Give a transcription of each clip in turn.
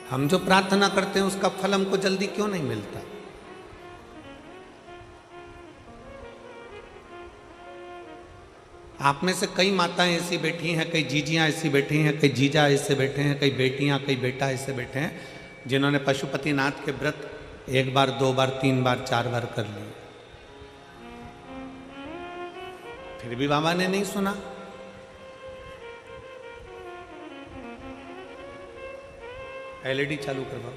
हम जो प्रार्थना करते हैं उसका फल हमको जल्दी क्यों नहीं मिलता? आप में से कई माताएं ऐसी बैठी हैं, कई जीजियां ऐसी बैठी हैं, कई जीजा ऐसे बैठे हैं, कई बेटियां, कई बेटा ऐसे बैठे हैं जिन्होंने पशुपतिनाथ के व्रत 1 बार, 2 बार, 3 बार, 4 बार कर लिए, फिर भी बाबा ने नहीं सुना। एलईडी चालू करवाओ।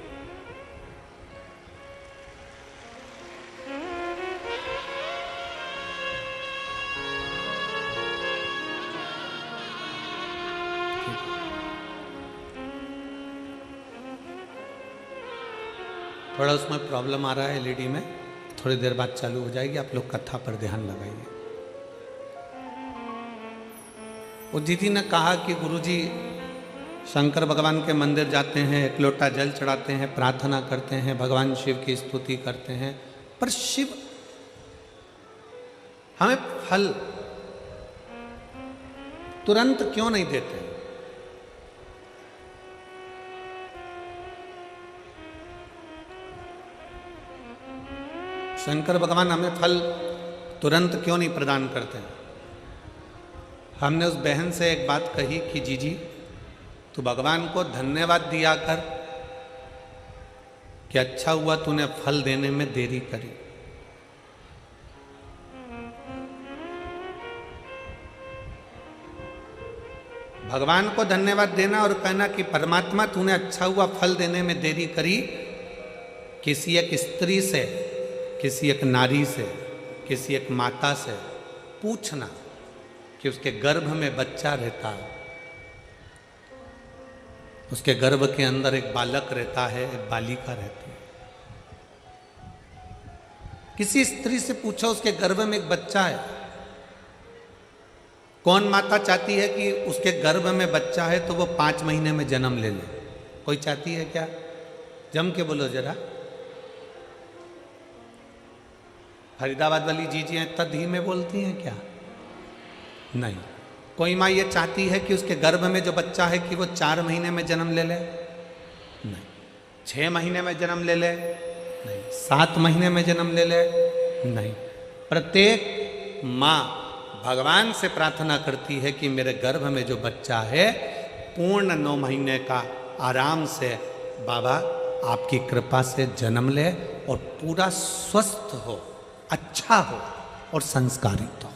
थोड़ा उसमें प्रॉब्लम आ रहा है एलईडी में, थोड़ी देर बाद चालू हो जाएगी। आप लोग कथा पर ध्यान लगाइए। वो दीदी ने कहा कि गुरुजी शंकर भगवान के मंदिर जाते हैं, 1 लोटा जल चढ़ाते हैं, प्रार्थना करते हैं, भगवान शिव की स्तुति करते हैं, पर शिव हमें फल तुरंत क्यों नहीं देते? शंकर भगवान हमें फल तुरंत क्यों नहीं प्रदान करते? हमने उस बहन से एक बात कही कि जीजी तू भगवान को धन्यवाद दिया कर कि अच्छा हुआ तूने फल देने में देरी करी। भगवान को धन्यवाद देना और कहना कि परमात्मा तूने अच्छा हुआ फल देने में देरी करी। किसी एक स्त्री से, किसी एक नारी से, किसी एक माता से पूछना कि उसके गर्भ में बच्चा रहता है, उसके गर्भ के अंदर एक बालक रहता है, एक बालिका रहती है। किसी स्त्री से पूछो उसके गर्भ में एक बच्चा है। कौन माता चाहती है कि उसके गर्भ में बच्चा है तो वो 5 महीने में जन्म ले ले? कोई चाहती है क्या? जम के बोलो जरा। फरीदाबाद वाली जीजियां इतना धीमे बोलती हैं क्या? नहीं। कोई माँ ये चाहती है कि उसके गर्भ में जो बच्चा है कि वो 4 महीने में जन्म ले ले? नहीं। 6 महीने में जन्म ले ले? नहीं। 7 महीने में जन्म ले ले? नहीं। प्रत्येक माँ भगवान से प्रार्थना करती है कि मेरे गर्भ में जो बच्चा है पूर्ण 9 महीने का आराम से बाबा आपकी कृपा से जन्म ले और पूरा स्वस्थ हो, अच्छा हो और संस्कारित हो।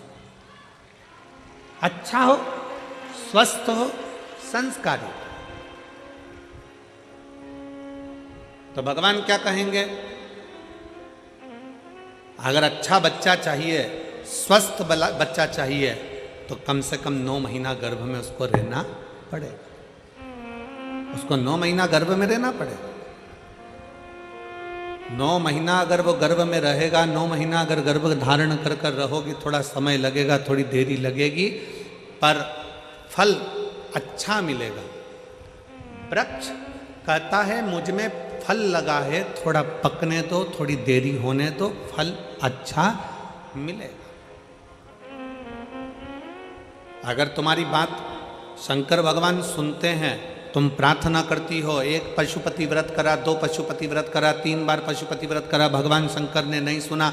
अच्छा हो, स्वस्थ हो, संस्कारित हो। तो भगवान क्या कहेंगे? अगर अच्छा बच्चा चाहिए, स्वस्थ बच्चा चाहिए तो कम से कम 9 महीना गर्भ में उसको रहना पड़ेगा। उसको 9 महीना गर्भ में रहना पड़ेगा। 9 महीना अगर वो गर्भ में रहेगा, 9 महीना अगर गर्भ धारण कर कर रहोगी, थोड़ा समय लगेगा, थोड़ी देरी लगेगी, पर फल अच्छा मिलेगा। वृक्ष कहता है मुझ में फल लगा है, थोड़ा पकने दो, थोड़ी देरी होने दो, फल अच्छा मिलेगा। अगर तुम्हारी बात शंकर भगवान सुनते हैं, तुम प्रार्थना करती हो, 1 पशुपति व्रत करा, 2 पशुपति व्रत करा, 3 बार पशुपति व्रत करा, भगवान शंकर ने नहीं सुना।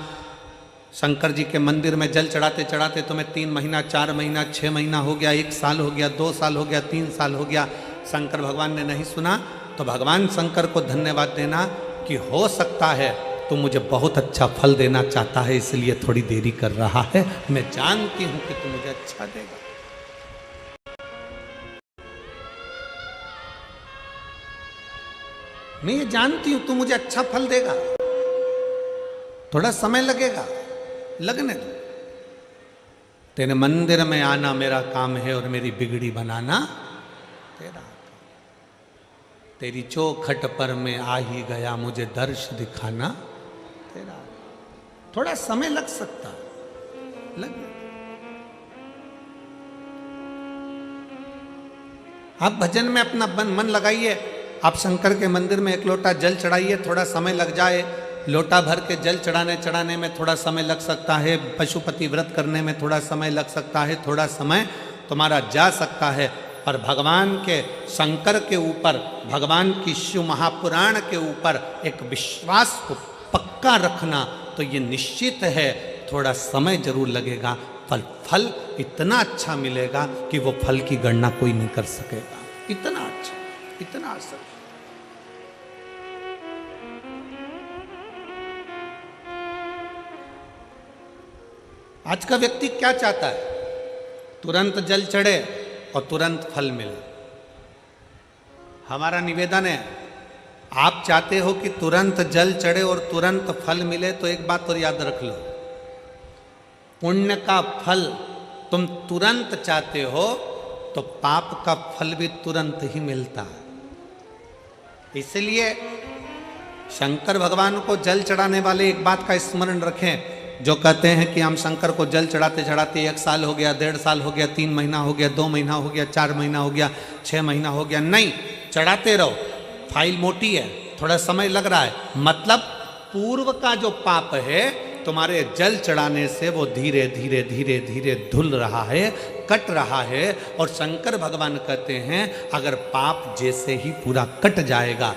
शंकर जी के मंदिर में जल चढ़ाते चढ़ाते तुम्हें 3 महीना, 4 महीना, 6 महीना हो गया, 1 साल हो गया, 2 साल हो गया, 3 साल हो गया, शंकर भगवान ने नहीं सुना, तो भगवान शंकर को धन्यवाद देना कि हो सकता है तू मुझे बहुत अच्छा फल देना चाहता है, इसलिए थोड़ी देरी कर रहा है। मैं जानती हूं कि तू मुझे अच्छा देगा। मैं ये जानती हूं तू मुझे अच्छा फल देगा। थोड़ा समय लगेगा, लगने दो। तेरे मंदिर में आना मेरा काम है और मेरी बिगड़ी बनाना तेरा। तेरी चौखट पर मैं आ ही गया, मुझे दर्श दिखाना तेरा। थोड़ा समय लग सकता, लगे। आप भजन में अपना मन लगाइए। आप शंकर के मंदिर में 1 लोटा जल चढ़ाइए, थोड़ा समय लग जाए। लोटा भर के जल चढ़ाने में थोड़ा समय लग सकता है। पशुपति व्रत करने में थोड़ा समय लग सकता है। थोड़ा समय तुम्हारा जा सकता है, पर भगवान के शंकर के ऊपर, भगवान की शिव महापुराण के ऊपर एक विश्वास को पक्का रखना, तो ये निश्चित है थोड़ा समय जरूर लगेगा, पर फल इतना अच्छा मिलेगा कि वो फल की गणना कोई नहीं कर सकेगा। इतना अच्छा, इतना अच्छा। आज का व्यक्ति क्या चाहता है? तुरंत जल चढ़े और तुरंत फल मिले। हमारा निवेदन है, आप चाहते हो कि तुरंत जल चढ़े और तुरंत फल मिले, तो एक बात और याद रख लो, पुण्य का फल तुम तुरंत चाहते हो तो पाप का फल भी तुरंत ही मिलता है। इसलिए शंकर भगवान को जल चढ़ाने वाले एक बात का स्मरण रखें, जो कहते हैं कि हम शंकर को जल चढ़ाते चढ़ाते 1 साल हो गया, 1.5 साल हो गया, 3 महीना हो गया, 2 महीना हो गया, 4 महीना हो गया, 6 महीना हो गया। नहीं, चढ़ाते रहो। फाइल मोटी है, थोड़ा समय लग रहा है, मतलब पूर्व का जो पाप है तुम्हारे जल चढ़ाने से वो धीरे धीरे धीरे धीरे धुल रहा है, कट रहा है। और शंकर भगवान कहते हैं अगर पाप जैसे ही पूरा कट जाएगा,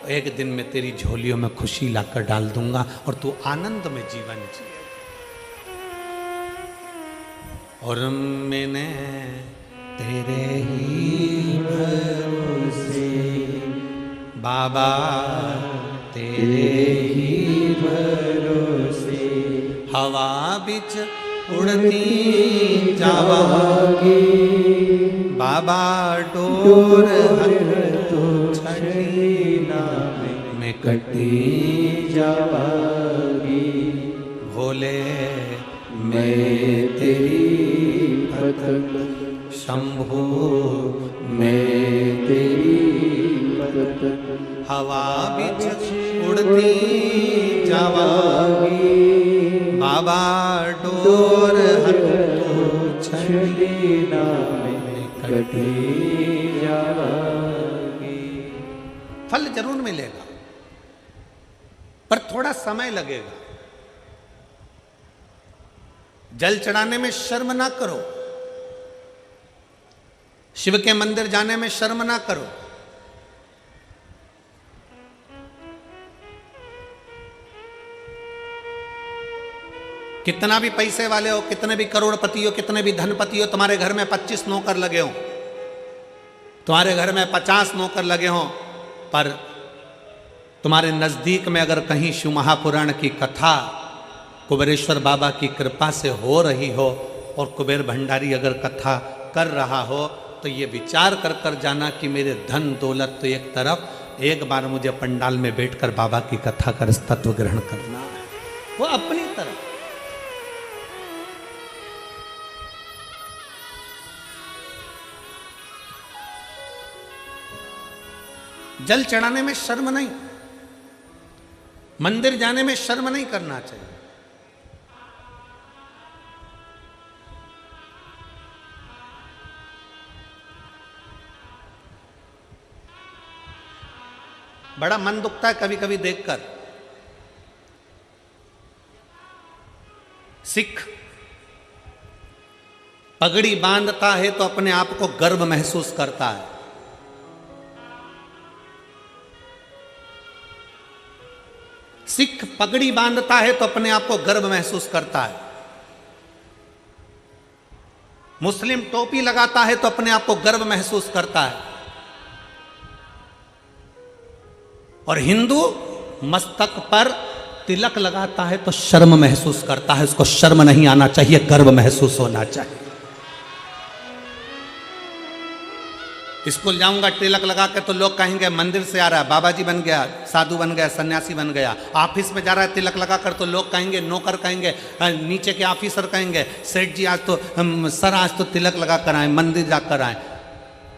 एक दिन में तेरी झोलियों में खुशी लाकर डाल दूंगा और तू आनंद में जीवन जिए। और मैंने तेरे ही भरोसे बाबा, तेरे ही भरोसे हवा बिच उड़ती जावागी, बाबा डोर तो छड़ीना में कटी जावागी। भोले मैं तेरी भक्त, शंभु मैं तेरी भक्त, हवा बिच उड़ती जावागी, बाबा डोर तो छड़ीना में कटी जावागी। फल जरूर मिलेगा, पर थोड़ा समय लगेगा। जल चढ़ाने में शर्म ना करो, शिव के मंदिर जाने में शर्म ना करो। कितना भी पैसे वाले हो, कितने भी करोड़पति हो, कितने भी धनपति हो, तुम्हारे घर में 25 नौकर लगे हो, तुम्हारे घर में 50 नौकर लगे हो, पर तुम्हारे नजदीक में अगर कहीं शिव महापुराण की कथा कुबेरेश्वर बाबा की कृपा से हो रही हो और कुबेर भंडारी अगर कथा कर रहा हो, तो ये विचार कर कर जाना कि मेरे धन दौलत तो एक तरफ, एक बार मुझे पंडाल में बैठकर बाबा की कथा कर तत्व ग्रहण करना है, वो अपनी तरफ। जल चढ़ाने में शर्म नहीं, मंदिर जाने में शर्म नहीं करना चाहिए। बड़ा मन दुखता है कभी कभी देखकर, सिख पगड़ी बांधता है तो अपने आप को गर्व महसूस करता है, सिख पगड़ी बांधता है तो अपने आप को गर्व महसूस करता है, मुस्लिम टोपी लगाता है तो अपने आप को गर्व महसूस करता है, और हिंदू मस्तक पर तिलक लगाता है तो शर्म महसूस करता है। उसको शर्म नहीं आना चाहिए, गर्व महसूस होना चाहिए। स्कूल जाऊंगा तिलक लगा के तो लोग कहेंगे मंदिर से आ रहा है, बाबा जी बन गया, साधु बन गया, सन्यासी बन गया। ऑफिस में जा रहा है तिलक लगा कर तो लोग कहेंगे, नौकर कहेंगे, नीचे के ऑफिसर कहेंगे, सेठ जी आज तो सर आज तो तिलक लगा कर आए, मंदिर जाकर आए।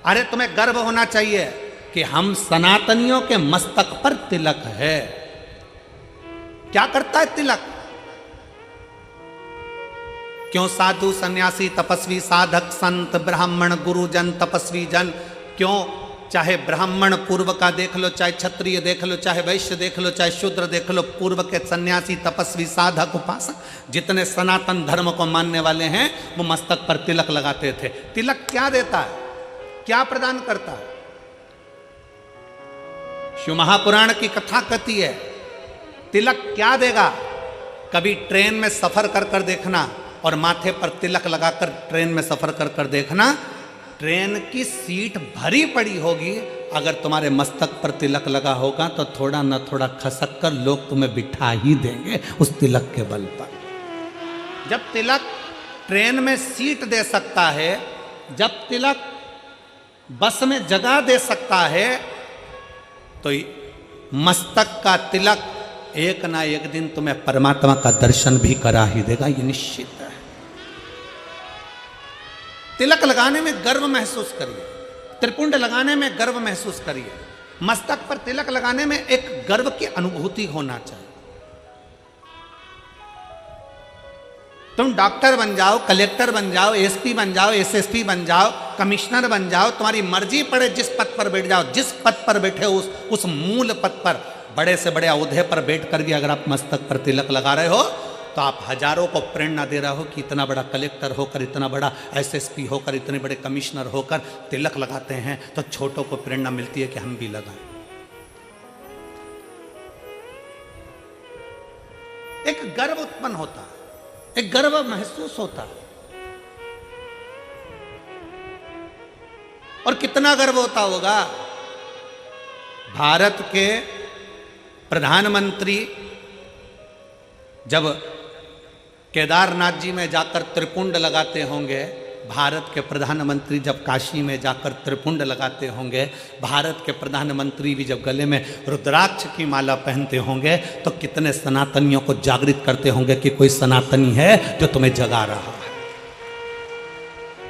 अरे तुम्हें गर्व होना चाहिए कि हम सनातनियों के मस्तक पर तिलक है। क्या करता है तिलक? क्यों साधु सन्यासी तपस्वी साधक संत ब्राह्मण गुरुजन तपस्वी जन, क्यों चाहे ब्राह्मण पूर्व का देख लो, चाहे क्षत्रिय देख लो, चाहे वैश्य देख लो, चाहे शूद्र देख लो, पूर्व के सन्यासी तपस्वी साधक उपासक जितने सनातन धर्म को मानने वाले हैं वो मस्तक पर तिलक लगाते थे। तिलक क्या देता है? क्या प्रदान करता है? शिव महापुराण की कथा कहती है तिलक क्या देगा। कभी ट्रेन में सफर कर कर देखना और माथे पर तिलक लगाकर ट्रेन में सफर कर कर देखना, ट्रेन की सीट भरी पड़ी होगी, अगर तुम्हारे मस्तक पर तिलक लगा होगा तो थोड़ा न थोड़ा खसक कर लोग तुम्हें बिठा ही देंगे उस तिलक के बल पर। जब तिलक ट्रेन में सीट दे सकता है, जब तिलक बस में जगह दे सकता है, तो मस्तक का तिलक एक ना एक दिन तुम्हें परमात्मा का दर्शन भी करा ही देगा, ये निश्चित है। तिलक लगाने में गर्व महसूस करिए, त्रिपुंड लगाने में गर्व महसूस करिए, मस्तक पर तिलक लगाने में एक गर्व की अनुभूति होना चाहिए। तुम डॉक्टर बन जाओ, कलेक्टर बन जाओ, एसपी बन जाओ, एसएसपी बन जाओ, कमिश्नर बन जाओ, तुम्हारी मर्जी पड़े जिस पद पर बैठ जाओ, जिस पद पर बैठे हो उस मूल पद पर, बड़े से बड़े औहदे पर बैठकर भी अगर आप मस्तक पर तिलक लगा रहे हो तो आप हजारों को प्रेरणा दे रहे हो कि इतना बड़ा कलेक्टर होकर, इतना बड़ा एसएसपी होकर, इतने बड़े कमिश्नर होकर तिलक लगाते हैं तो छोटों को प्रेरणा मिलती है कि हम भी लगाएं। एक गर्व उत्पन्न होता है, एक गर्व महसूस होता है। और कितना गर्व होता होगा। भारत के प्रधानमंत्री जब केदारनाथ जी में जाकर त्रिपुंड लगाते होंगे, भारत के प्रधानमंत्री जब काशी में जाकर त्रिपुंड लगाते होंगे, भारत के प्रधानमंत्री भी जब गले में रुद्राक्ष की माला पहनते होंगे, तो कितने सनातनियों को जागृत करते होंगे कि कोई सनातनी है जो तुम्हें जगा रहा है।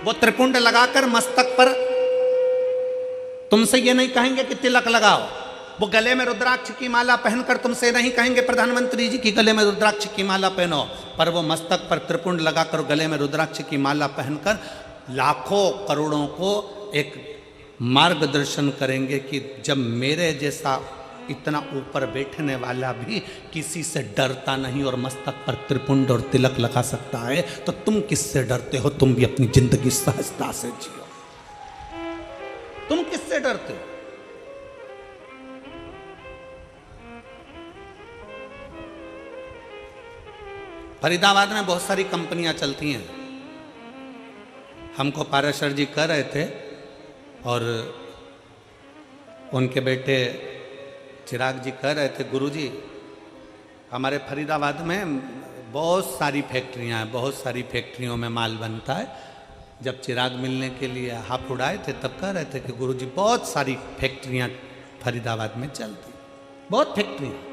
वो त्रिपुंड लगाकर मस्तक पर तुमसे ये नहीं कहेंगे कि तिलक लगाओ, वो गले में रुद्राक्ष की माला पहनकर तुमसे नहीं कहेंगे प्रधानमंत्री जी की गले में रुद्राक्ष की माला पहनो, पर वो मस्तक पर त्रिपुंड लगाकर गले में रुद्राक्ष की माला पहनकर लाखों करोड़ों को एक मार्गदर्शन करेंगे कि जब मेरे जैसा इतना ऊपर बैठने वाला भी किसी से डरता नहीं और मस्तक पर त्रिपुंड और तिलक लगा सकता है, तो तुम किससे डरते हो? तुम भी अपनी जिंदगी सहजता से जियो। तुम किससे डरते हो? फरीदाबाद में बहुत सारी कंपनियां चलती हैं। हमको पाराशर जी कह रहे थे और उनके बेटे चिराग जी कह रहे थे, गुरुजी हमारे फरीदाबाद में बहुत सारी फैक्ट्रियां हैं, बहुत सारी फैक्ट्रियों में माल बनता है। जब चिराग मिलने के लिए हाथ उड़ाए थे तब कह रहे थे कि गुरुजी बहुत सारी फैक्ट्रियां फरीदाबाद में चलती, बहुत फैक्ट्रियां।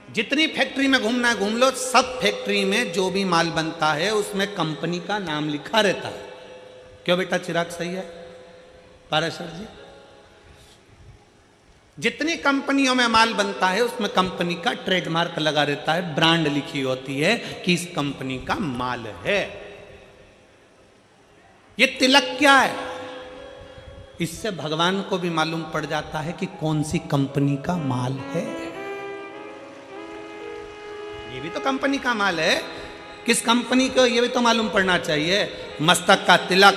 जितनी फैक्ट्री में घूमना है घूम लो, सब फैक्ट्री में जो भी माल बनता है उसमें कंपनी का नाम लिखा रहता है। क्यों बेटा चिराग, सही है पाराशर जी? जितनी कंपनियों में माल बनता है उसमें कंपनी का ट्रेडमार्क लगा रहता है, ब्रांड लिखी होती है कि इस कंपनी का माल है। ये तिलक क्या है? इससे भगवान को भी मालूम पड़ जाता है कि कौन सी कंपनी का माल है। ये भी तो कंपनी का माल है, किस कंपनी को ये भी तो मालूम पड़ना चाहिए। मस्तक का तिलक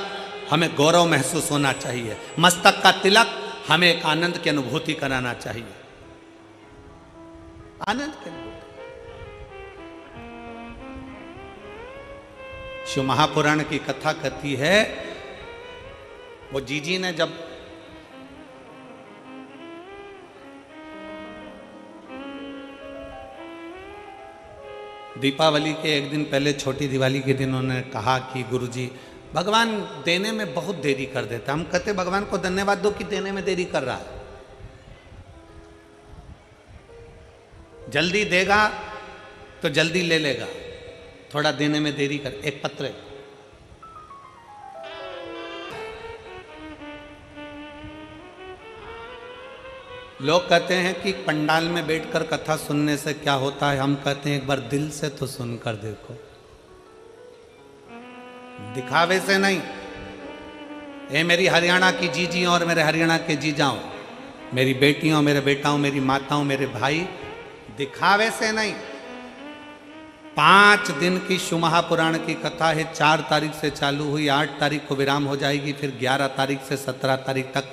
हमें गौरव महसूस होना चाहिए, मस्तक का तिलक हमें एक आनंद की अनुभूति कराना चाहिए, आनंद की अनुभूति। शिव महापुराण की कथा कहती है, वो जीजी ने जब दीपावली के एक दिन पहले, छोटी दिवाली के दिन उन्होंने कहा कि गुरुजी भगवान देने में बहुत देरी कर देता। हम कहते भगवान को धन्यवाद दो कि देने में देरी कर रहा है। जल्दी देगा तो जल्दी ले लेगा, थोड़ा देने में देरी कर। एक पत्र लोग कहते हैं कि पंडाल में बैठकर कथा सुनने से क्या होता है, हम कहते हैं एक बार दिल से तो सुनकर देखो, दिखावे से नहीं। ये मेरी हरियाणा की जीजी और मेरे हरियाणा के जीजाओं, मेरी बेटियों, मेरे बेटाओं, मेरी माताओं, मेरे भाई, दिखावे से नहीं, 5 दिन की शिव महापुराण की कथा है। 4 तारीख से चालू हुई, 8 तारीख को विराम हो जाएगी, फिर 11 तारीख से 17 तारीख तक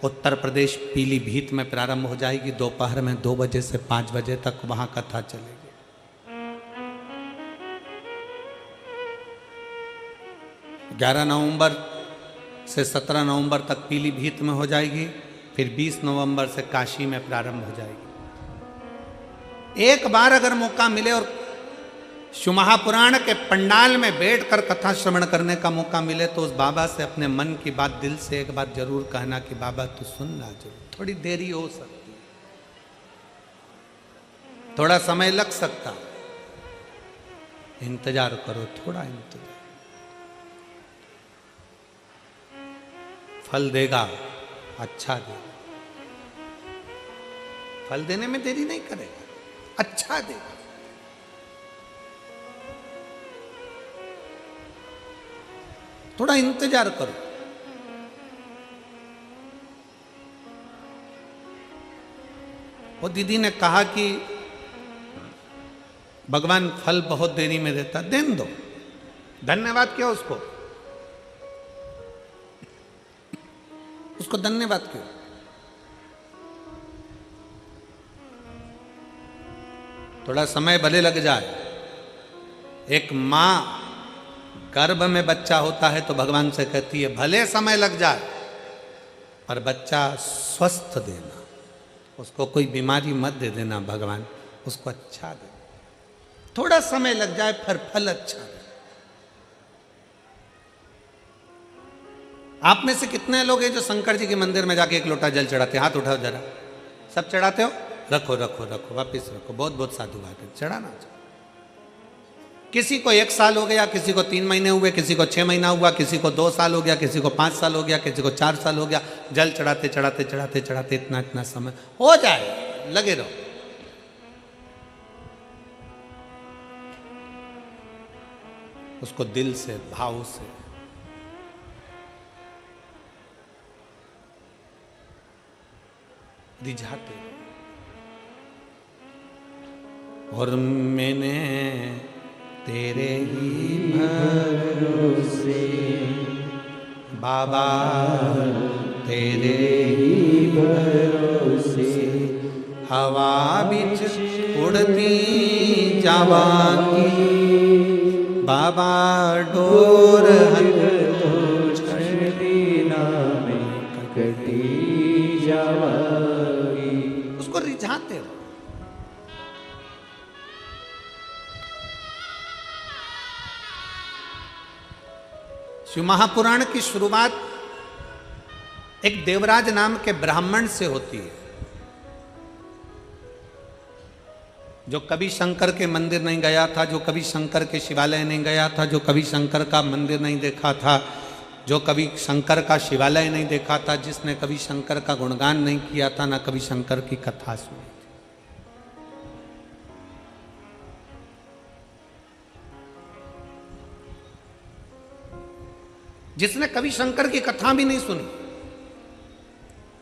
उत्तर प्रदेश पीलीभीत में प्रारंभ हो जाएगी। दोपहर में 2 बजे से 5 बजे तक वहां कथा चलेगी। 11 नवंबर से 17 नवंबर तक पीलीभीत में हो जाएगी, फिर 20 नवंबर से काशी में प्रारंभ हो जाएगी। एक बार अगर मौका मिले और शिव महापुराण के पंडाल में बैठकर कथा श्रवण करने का मौका मिले तो उस बाबा से अपने मन की बात दिल से एक बार जरूर कहना कि बाबा तू सुनना जरूर। थोड़ी देरी हो सकती है, थोड़ा समय लग सकता, इंतजार करो, थोड़ा इंतजार, फल देगा, अच्छा देगा। फल देने में देरी नहीं करेगा, अच्छा देगा। थोड़ा इंतजार करो। वो दीदी ने कहा कि भगवान फल बहुत देरी में देता, देने दो, धन्यवाद क्यों उसको, उसको धन्यवाद क्यों। थोड़ा समय भले लग जाए। एक मां गर्भ में बच्चा होता है तो भगवान से कहती है भले समय लग जाए पर बच्चा स्वस्थ देना, उसको कोई बीमारी मत दे देना भगवान, उसको अच्छा दे। थोड़ा समय लग जाए पर फल अच्छा दे। आप में से कितने लोग हैं जो शंकर जी के मंदिर में जाके एक लोटा जल चढ़ाते हैं? हाथ उठाओ जरा। सब चढ़ाते हो? रखो रखो रखो, वापिस रखो। बहुत बहुत साधु बात है, चढ़ाना चाहिए। किसी को 1 साल हो गया, किसी को 3 महीने हुए, किसी को 6 महीना हुआ, किसी को 2 साल हो गया, किसी को 5 साल हो गया, किसी को 4 साल हो गया। जल चढ़ाते चढ़ाते चढ़ाते चढ़ाते इतना इतना समय हो जाए, लगे रहो। उसको दिल से, भाव से रिझाते। और मैंने तेरे ही भरोसे बाबा, तेरे ही भरोसे हवा बिच उड़ती जावांगी बाबा, डोर कटी जावांगी। उसको रिझाते हो। शिव महापुराण की शुरुआत एक देवराज नाम के ब्राह्मण से होती है, जो कभी शंकर के मंदिर नहीं गया था, जो कभी शंकर के शिवालय नहीं गया था, जो कभी शंकर का मंदिर नहीं देखा था, जो कभी शंकर का शिवालय नहीं देखा था, जिसने कभी शंकर का गुणगान नहीं किया था, ना कभी शंकर की कथा सुनी। जिसने कभी शंकर की कथा भी नहीं सुनी।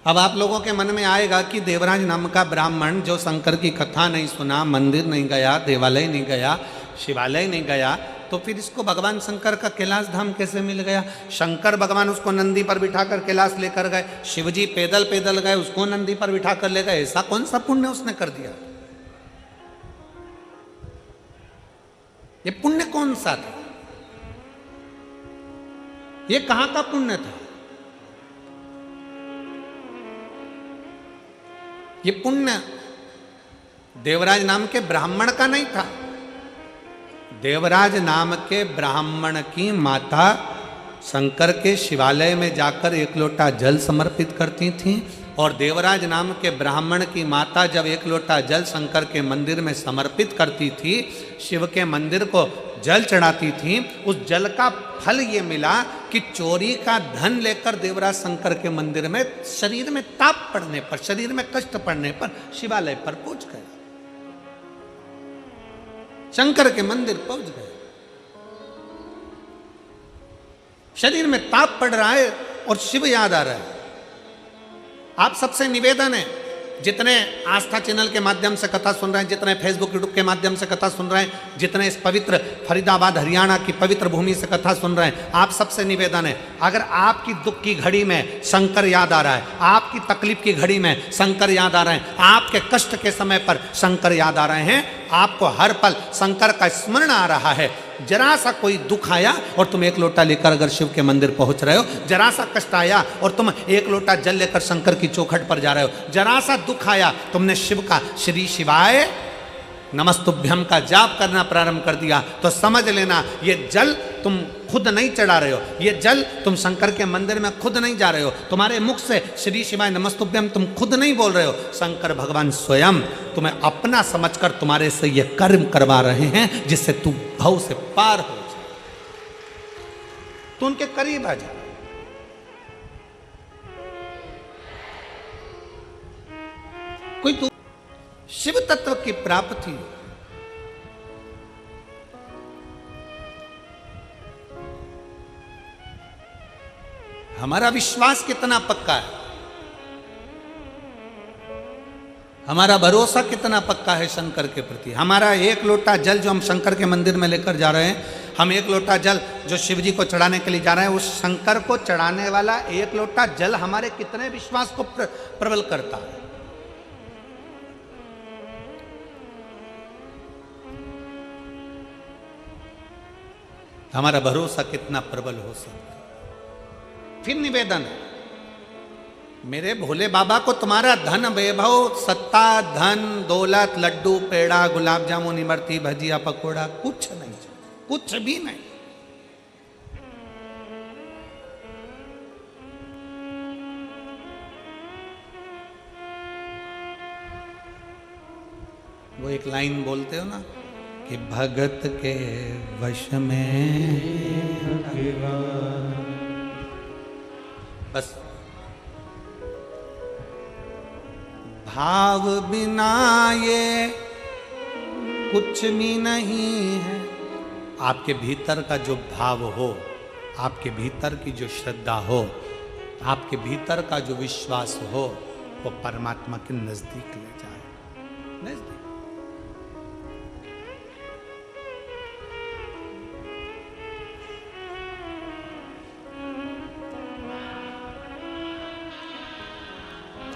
अब आप लोगों के मन में आएगा कि देवराज नाम का ब्राह्मण जो शंकर की कथा नहीं सुना, मंदिर नहीं गया, देवालय नहीं गया, शिवालय नहीं गया, तो फिर इसको भगवान शंकर का कैलाश धाम कैसे मिल गया? शंकर भगवान उसको नंदी पर बिठाकर कैलाश लेकर गए, शिवजी पैदल पैदल गए, उसको नंदी पर बिठाकर ले गए। ऐसा कौन सा पुण्य उसने कर दिया? ये पुण्य कौन सा था? ये कहां का पुण्य था? ये पुण्य देवराज नाम के ब्राह्मण का नहीं था। देवराज नाम के ब्राह्मण की माता शंकर के शिवालय में जाकर 1 लोटा जल समर्पित करती थीं, और देवराज नाम के ब्राह्मण की माता जब 1 लोटा जल शंकर के मंदिर में समर्पित करती थी, शिव के मंदिर को जल चढ़ाती थी, उस जल का फल ये मिला कि चोरी का धन लेकर देवराज शंकर के मंदिर में शरीर में ताप पड़ने पर, शरीर में कष्ट पड़ने पर शिवालय पर पहुंच गया, शंकर के मंदिर पहुंच गए। शरीर में ताप पड़ रहा है और शिव याद आ रहा है। आप सबसे निवेदन है, जितने आस्था चैनल के माध्यम से कथा सुन रहे हैं, जितने फेसबुक यूट्यूब के माध्यम से कथा सुन रहे हैं, जितने इस पवित्र फरीदाबाद हरियाणा की पवित्र भूमि से कथा सुन रहे हैं, आप सबसे निवेदन है, अगर आपकी दुख की घड़ी में शंकर याद आ रहा है, आपकी तकलीफ की घड़ी में शंकर याद आ रहे हैं, आपके कष्ट के समय पर शंकर याद आ रहे हैं, आपको हर पल शंकर का स्मरण आ रहा है, जरा सा कोई दुख आया और तुम एक लोटा लेकर अगर शिव के मंदिर पहुंच रहे हो, जरा सा कष्ट आया और तुम एक लोटा जल लेकर शंकर की चौखट पर जा रहे हो, जरा सा दुख आया तुमने शिव का श्री शिवाय नमस्तुभ्यम का जाप करना प्रारंभ कर दिया, तो समझ लेना ये जल तुम खुद नहीं चढ़ा रहे हो, ये जल तुम शंकर के मंदिर में खुद नहीं जा रहे हो, तुम्हारे मुख से श्री शिवाय नमस्तुभ्यम तुम खुद नहीं बोल रहे हो, शंकर भगवान स्वयं तुम्हें अपना समझकर तुम्हारे से ये कर्म करवा रहे हैं जिससे तू भव से पार हो जाए, तो उनके करीब आ जा। कोई तू शिव तत्व की प्राप्ति, हमारा विश्वास कितना पक्का है, हमारा भरोसा कितना पक्का है शंकर के प्रति। हमारा एक लोटा जल जो हम शंकर के मंदिर में लेकर जा रहे हैं, हम एक लोटा जल जो शिव जी को चढ़ाने के लिए जा रहे हैं, उस शंकर को चढ़ाने वाला एक लोटा जल हमारे कितने विश्वास को प्रबल करता है। हमारा भरोसा कितना प्रबल हो सकता है। फिर निवेदन है, मेरे भोले बाबा को तुम्हारा धन वैभव सत्ता धन दौलत लड्डू पेड़ा गुलाब जामुन इमरती भजिया पकोड़ा कुछ नहीं चाहिए, कुछ भी नहीं। वो एक लाइन बोलते हो ना कि भगत के वश में बस भाव बिना ये कुछ भी नहीं है। आपके भीतर का जो भाव हो, आपके भीतर की जो श्रद्धा हो, आपके भीतर का जो विश्वास हो, वो परमात्मा के नजदीक ले जाए, नजदीक।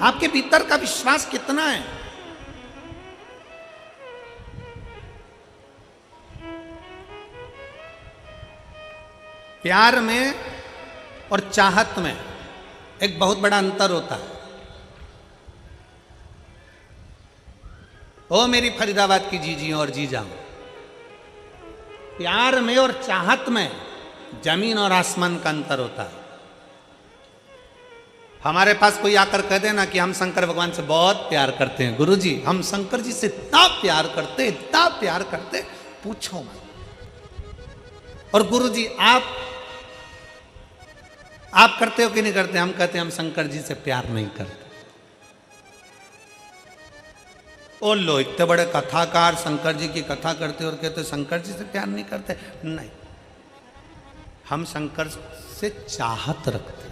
आपके भीतर का विश्वास कितना है? प्यार में और चाहत में एक बहुत बड़ा अंतर होता है। ओ मेरी फरीदाबाद की जीजी और जीजा, प्यार में और चाहत में जमीन और आसमान का अंतर होता है। हमारे पास कोई आकर कह देना कि हम शंकर भगवान से बहुत प्यार करते हैं, गुरुजी हम शंकर जी से इतना प्यार करते, इतना प्यार करते, पूछो मत। और गुरुजी आप करते हो कि नहीं करते? हम कहते हैं हम शंकर जी से प्यार नहीं करते। ओ लो, इतने बड़े कथाकार शंकर जी की कथा करते और कहते शंकर जी से प्यार नहीं करते। नहीं, हम शंकर से चाहत रखते,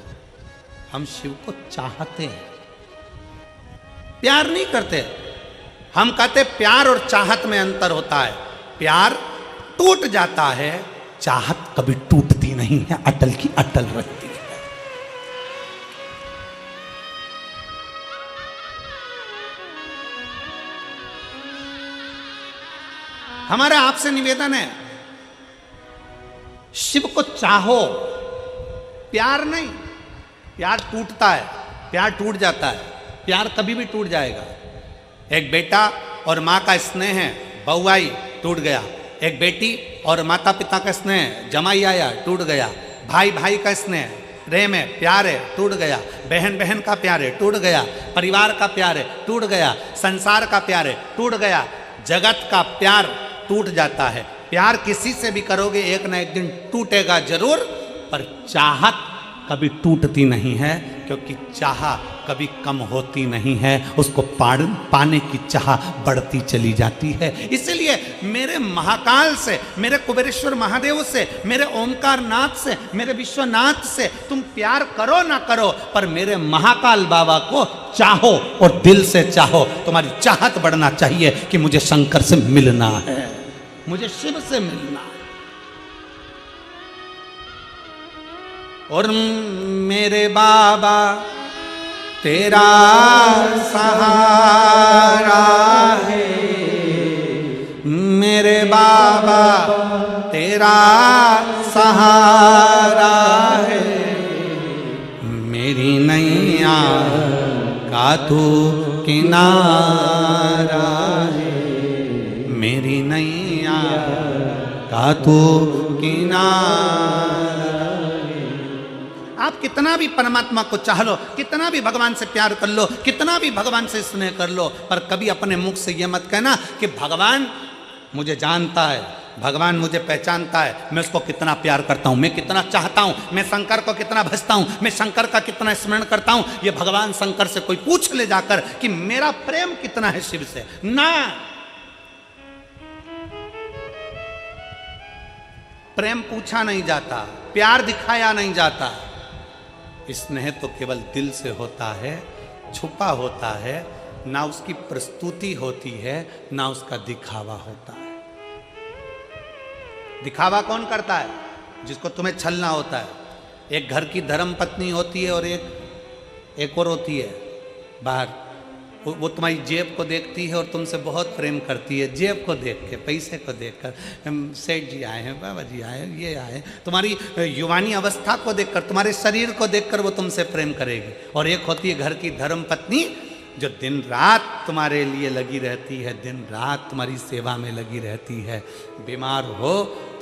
हम शिव को चाहते हैं, प्यार नहीं करते। हम कहते प्यार और चाहत में अंतर होता है। प्यार टूट जाता है, चाहत कभी टूटती नहीं है, अटल की अटल रहती है। हमारा आपसे निवेदन है, शिव को चाहो, प्यार नहीं। प्यार टूटता है, प्यार टूट जाता है, प्यार कभी भी टूट जाएगा। एक बेटा और माँ का स्नेह है, बहू आई टूट गया। एक बेटी और माता पिता का स्नेह, जमाई आया टूट गया। भाई भाई का स्नेह, प्रेम है, प्यार है, टूट गया। बहन बहन का प्यार है, टूट गया। परिवार का प्यार है, टूट गया। संसार का प्यार है, टूट गया। जगत का प्यार टूट जाता है। प्यार किसी से भी करोगे एक ना एक दिन टूटेगा जरूर, पर चाहत कभी टूटती नहीं है, क्योंकि चाहा कभी कम होती नहीं है, उसको पाने की चाह बढ़ती चली जाती है। इसलिए मेरे महाकाल से, मेरे कुबेरेश्वर महादेव से, मेरे ओमकार नाथ से, मेरे विश्वनाथ से तुम प्यार करो ना करो, पर मेरे महाकाल बाबा को चाहो और दिल से चाहो। तुम्हारी चाहत बढ़ना चाहिए कि मुझे शंकर से मिलना है, मुझे शिव से मिलना है। और मेरे बाबा तेरा सहारा है, मेरे बाबा तेरा सहारा है, मेरी नैया का तू किनारा है, मेरी नैया का तू किनारा। आप कितना भी परमात्मा को चाह लो, कितना भी भगवान से प्यार कर लो, कितना भी भगवान से स्नेह कर लो, पर कभी अपने मुख से यह मत कहना कि भगवान मुझे जानता है, भगवान मुझे पहचानता है, मैं उसको कितना प्यार करता हूं, मैं कितना चाहता हूं, मैं शंकर को कितना भजता हूं, मैं शंकर का कितना स्मरण करता हूं। ये भगवान शंकर से कोई पूछ ले जाकर कि मेरा प्रेम कितना है शिव से, ना। प्रेम पूछा नहीं जाता, प्यार दिखाया नहीं जाता। स्नेह तो केवल दिल से होता है, छुपा होता है, ना उसकी प्रस्तुति होती है, ना उसका दिखावा होता है। दिखावा कौन करता है? जिसको तुम्हें छलना होता है। एक घर की धर्म पत्नी होती है और एक और होती है बाहर, वो तुम्हारी जेब को देखती है और तुमसे बहुत प्रेम करती है, जेब को देख के, पैसे को देखकर, सेठ जी आए हैं, बाबा जी आए हैं, ये आए, तुम्हारी युवानी अवस्था को देखकर, तुम्हारे शरीर को देखकर वो तुमसे प्रेम करेगी। और एक होती है घर की धर्म पत्नी जो दिन रात तुम्हारे लिए लगी रहती है, दिन रात तुम्हारी सेवा में लगी रहती है। बीमार हो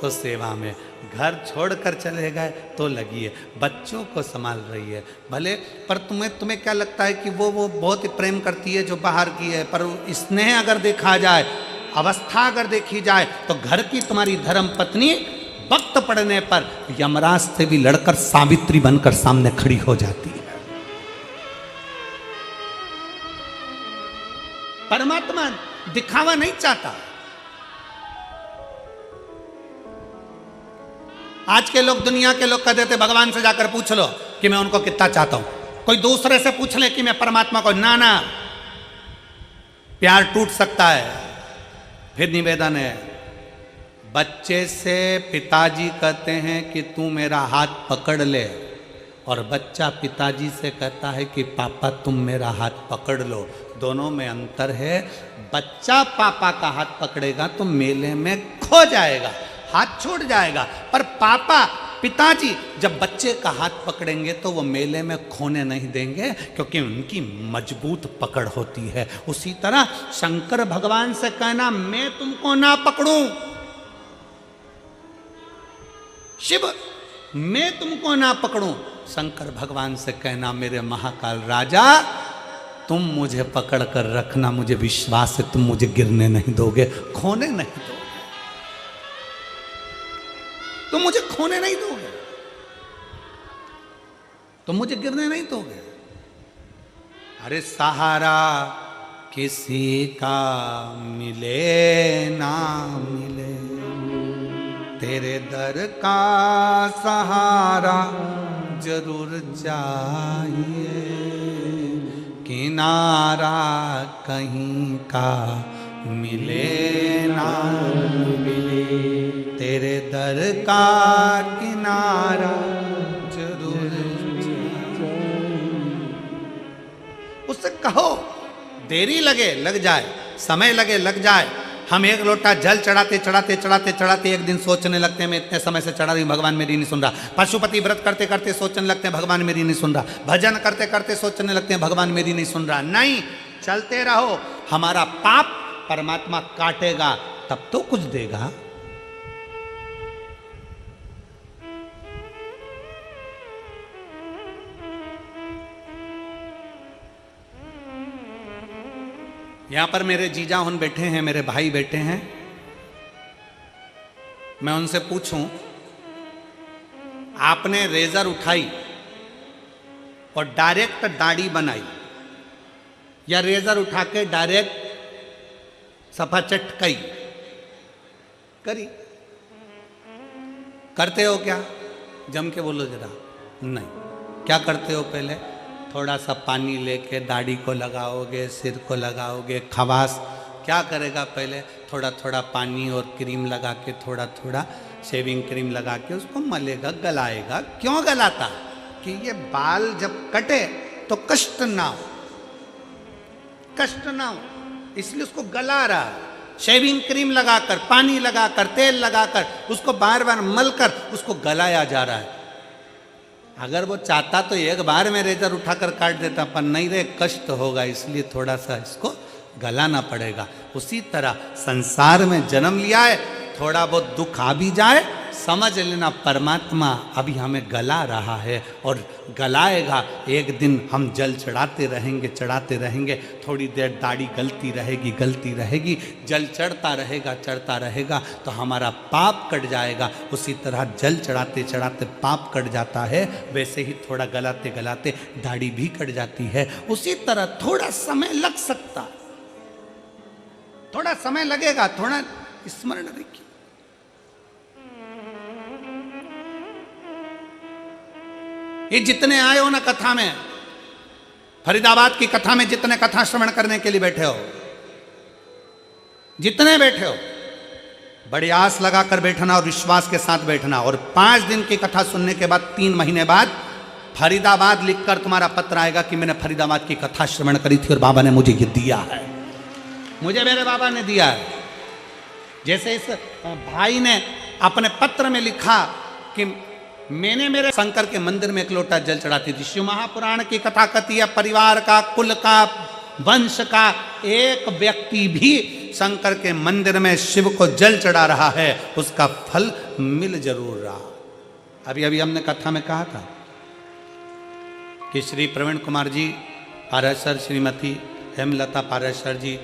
तो सेवा में, घर छोड़कर चले गए तो लगी है, बच्चों को संभाल रही है भले, पर तुम्हें क्या लगता है कि वो बहुत ही प्रेम करती है जो बाहर की है, पर स्नेह अगर देखा जाए, अवस्था अगर देखी जाए, तो घर की तुम्हारी धर्म पत्नी वक्त पड़ने पर यमराज से भी लड़कर सावित्री बनकर सामने खड़ी हो जाती है। परमात्मा दिखावा नहीं चाहता। आज के लोग, दुनिया के लोग कह देते भगवान से जाकर पूछ लो कि मैं उनको कितना चाहता हूं। कोई दूसरे से पूछ ले कि मैं परमात्मा को, ना, प्यार टूट सकता है। फिर निवेदन है, बच्चे से पिताजी कहते हैं कि तू मेरा हाथ पकड़ ले, और बच्चा पिताजी से कहता है कि पापा तुम मेरा हाथ पकड़ लो। दोनों में अंतर है। बच्चा पापा का हाथ पकड़ेगा तो मेले में खो जाएगा, हाथ छूट जाएगा, पर पापा पिताजी जब बच्चे का हाथ पकड़ेंगे तो वो मेले में खोने नहीं देंगे, क्योंकि उनकी मजबूत पकड़ होती है। उसी तरह शंकर भगवान से कहना मैं तुमको ना पकड़ूं, शिव मैं तुमको ना पकड़ूं, शंकर भगवान से कहना मेरे महाकाल राजा तुम मुझे पकड़ कर रखना, मुझे विश्वास है तुम मुझे गिरने नहीं दोगे, खोने नहीं दोगे, तुम मुझे खोने नहीं दोगे, तुम मुझे गिरने नहीं दोगे। अरे सहारा किसी का मिले ना मिले, तेरे दर का सहारा जरूर चाहिए, किनारा कहीं का मिले ना मिले, तेरे दर का किनारा जरूर चाहिए। उससे कहो, देरी लगे लग जाए, समय लगे लग जाए। हम एक लोटा जल चढ़ाते चढ़ाते चढ़ाते चढ़ाते एक दिन सोचने लगते हैं मैं इतने समय से चढ़ा रही हूँ, भगवान मेरी नहीं सुन रहा। पशुपति व्रत करते करते सोचने लगते हैं भगवान मेरी नहीं सुन रहा। भजन करते करते सोचने लगते हैं भगवान मेरी नहीं सुन रहा। नहीं, चलते रहो, हमारा पाप परमात्मा काटेगा तब तो कुछ देगा। यहां पर मेरे जीजा उन बैठे हैं, मेरे भाई बैठे हैं। मैं उनसे पूछूं, आपने रेजर उठाई और डायरेक्ट दाढ़ी बनाई, या रेजर उठा के डायरेक्ट सफा चटकई करी? करते हो क्या? जम के बोलो जरा। नहीं, क्या करते हो? पहले थोड़ा सा पानी लेके दाढ़ी को लगाओगे, सिर को लगाओगे, खवास क्या करेगा? पहले थोड़ा थोड़ा पानी और क्रीम लगा के, थोड़ा थोड़ा शेविंग क्रीम लगा के उसको मलेगा, गलाएगा। क्यों गलाता? कि ये बाल जब कटे तो कष्ट ना हो, कष्ट ना हो, इसलिए उसको गला रहा है। शेविंग क्रीम लगाकर, पानी लगाकर, तेल लगाकर उसको बार बार मलकर उसको गलाया जा रहा है। अगर वो चाहता तो एक बार में रेजर उठाकर काट देता, पर नहीं रे, कष्ट होगा, इसलिए थोड़ा सा इसको गलाना पड़ेगा। उसी तरह संसार में जन्म लिया है, थोड़ा बहुत दुख आ भी जाए, समझ लेना परमात्मा अभी हमें गला रहा है और गलाएगा। एक दिन हम जल चढ़ाते रहेंगे, चढ़ाते रहेंगे, थोड़ी देर दाढ़ी गलती रहेगी, गलती रहेगी, जल चढ़ता रहेगा, चढ़ता रहेगा, तो हमारा पाप कट जाएगा। उसी तरह जल चढ़ाते चढ़ाते पाप कट जाता है, वैसे ही थोड़ा गलाते गलाते दाढ़ी भी कट जाती है। उसी तरह थोड़ा समय लग सकता, थोड़ा समय लगेगा, थोड़ा स्मरण रखिए। ये जितने आए हो ना कथा में, फरीदाबाद की कथा में जितने कथा श्रवण करने के लिए बैठे हो, जितने बैठे हो, बड़ी आस लगाकर बैठना और विश्वास के साथ बैठना। और 5 दिन की कथा सुनने के बाद 3 महीने बाद फरीदाबाद लिखकर तुम्हारा पत्र आएगा कि मैंने फरीदाबाद की कथा श्रवण करी थी और बाबा ने मुझे ये दिया है, मुझे मेरे बाबा ने दिया है। जैसे इस भाई ने अपने पत्र में लिखा कि मैंने मेरे शंकर के मंदिर में एक लोटा जल चढ़ाती थी। शिव महापुराण की कथा कहती है, परिवार का, कुल का, वंश का एक व्यक्ति भी शंकर के मंदिर में शिव को जल चढ़ा रहा है, उसका फल मिल जरूर रहा। अभी अभी हमने कथा में कहा था कि श्री प्रवीण कुमार जी पाराशर, श्रीमती हेमलता पाराशर जी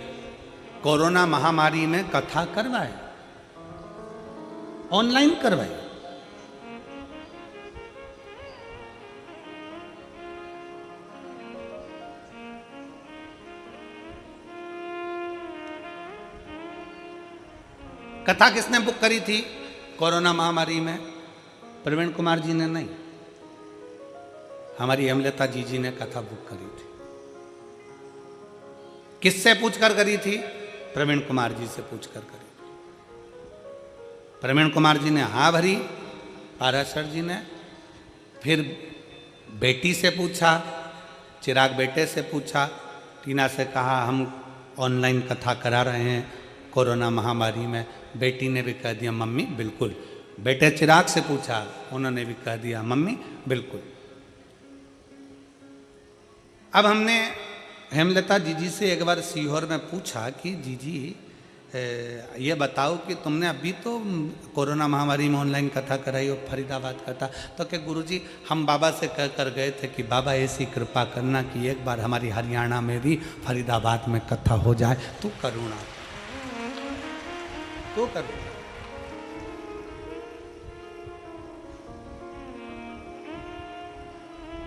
कोरोना महामारी में कथा करवाए, ऑनलाइन करवाए। कथा किसने बुक करी थी कोरोना महामारी में? प्रवीण कुमार जी ने नहीं, हमारी हेमलता जी ने कथा बुक करी थी। किससे पूछकर करी थी? प्रवीण कुमार जी से पूछकर करी थी। प्रवीण कुमार जी ने हाँ भरी, पाराशर जी ने फिर बेटी से पूछा, चिराग बेटे से पूछा, टीना से कहा हम ऑनलाइन कथा करा रहे हैं कोरोना महामारी में। बेटी ने भी कह दिया मम्मी बिल्कुल। बेटे चिराग से पूछा, उन्होंने भी कह दिया मम्मी बिल्कुल। अब हमने हेमलता जी से एक बार सीहोर में पूछा कि जीजी ये बताओ कि तुमने अभी तो कोरोना महामारी में ऑनलाइन कथा कराई और फरीदाबाद कथा, तो क्या गुरुजी हम बाबा से कह कर गए थे कि बाबा ऐसी कृपा करना कि एक बार हमारी हरियाणा में भी फरीदाबाद में कथा हो जाए, तू करुणा, तो कर।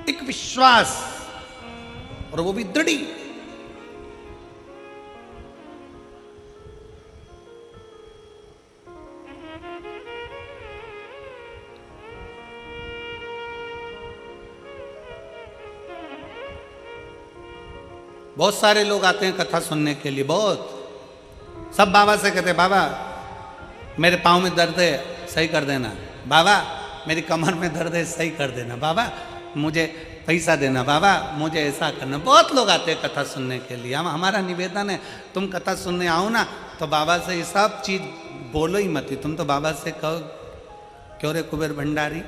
एक विश्वास, और वो भी दृढ़। बहुत सारे लोग आते हैं कथा सुनने के लिए, बहुत, सब बाबा से कहते बाबा मेरे पाँव में दर्द है सही कर देना, बाबा मेरी कमर में दर्द है सही कर देना, बाबा मुझे पैसा देना, बाबा मुझे ऐसा करना। बहुत लोग आते हैं कथा सुनने के लिए। हम हमारा निवेदन है तुम कथा सुनने आओ ना तो बाबा से ये सब चीज़ बोलो ही मत। तुम तो बाबा से कहो क्यों रे कुबेर भंडारी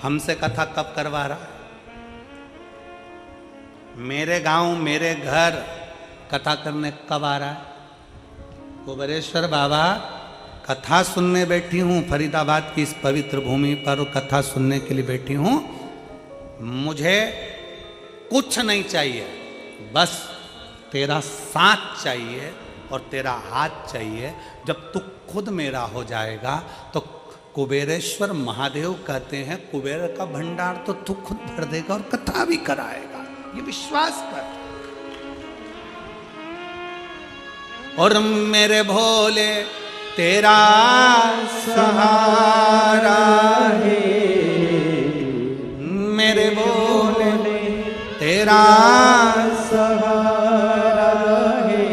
हमसे कथा कब करवा रहा है? मेरे गांव मेरे घर कथा करने कब आ रहा है? कुबेरेश्वर बाबा कथा सुनने बैठी हूँ, फरीदाबाद की इस पवित्र भूमि पर कथा सुनने के लिए बैठी हूँ। मुझे कुछ नहीं चाहिए, बस तेरा साथ चाहिए और तेरा हाथ चाहिए। जब तू खुद मेरा हो जाएगा तो कुबेरेश्वर महादेव कहते हैं कुबेर का भंडार तो तू खुद भर देगा और कथा भी कराएगा। ये विश्वास कर। और मेरे भोले तेरा सहारा है, मेरे भोले तेरा सहारा है,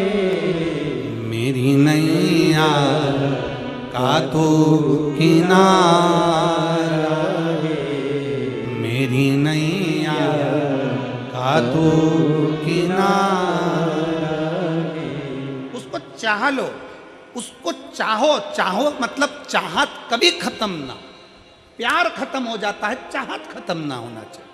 मेरी नैया का तो किनारा है, मेरी नैया का तो किनारा है। उसको चाह लो, उसको चाहो। चाहो मतलब चाहत कभी खत्म ना, प्यार खत्म हो जाता है, चाहत खत्म ना होना चाहिए।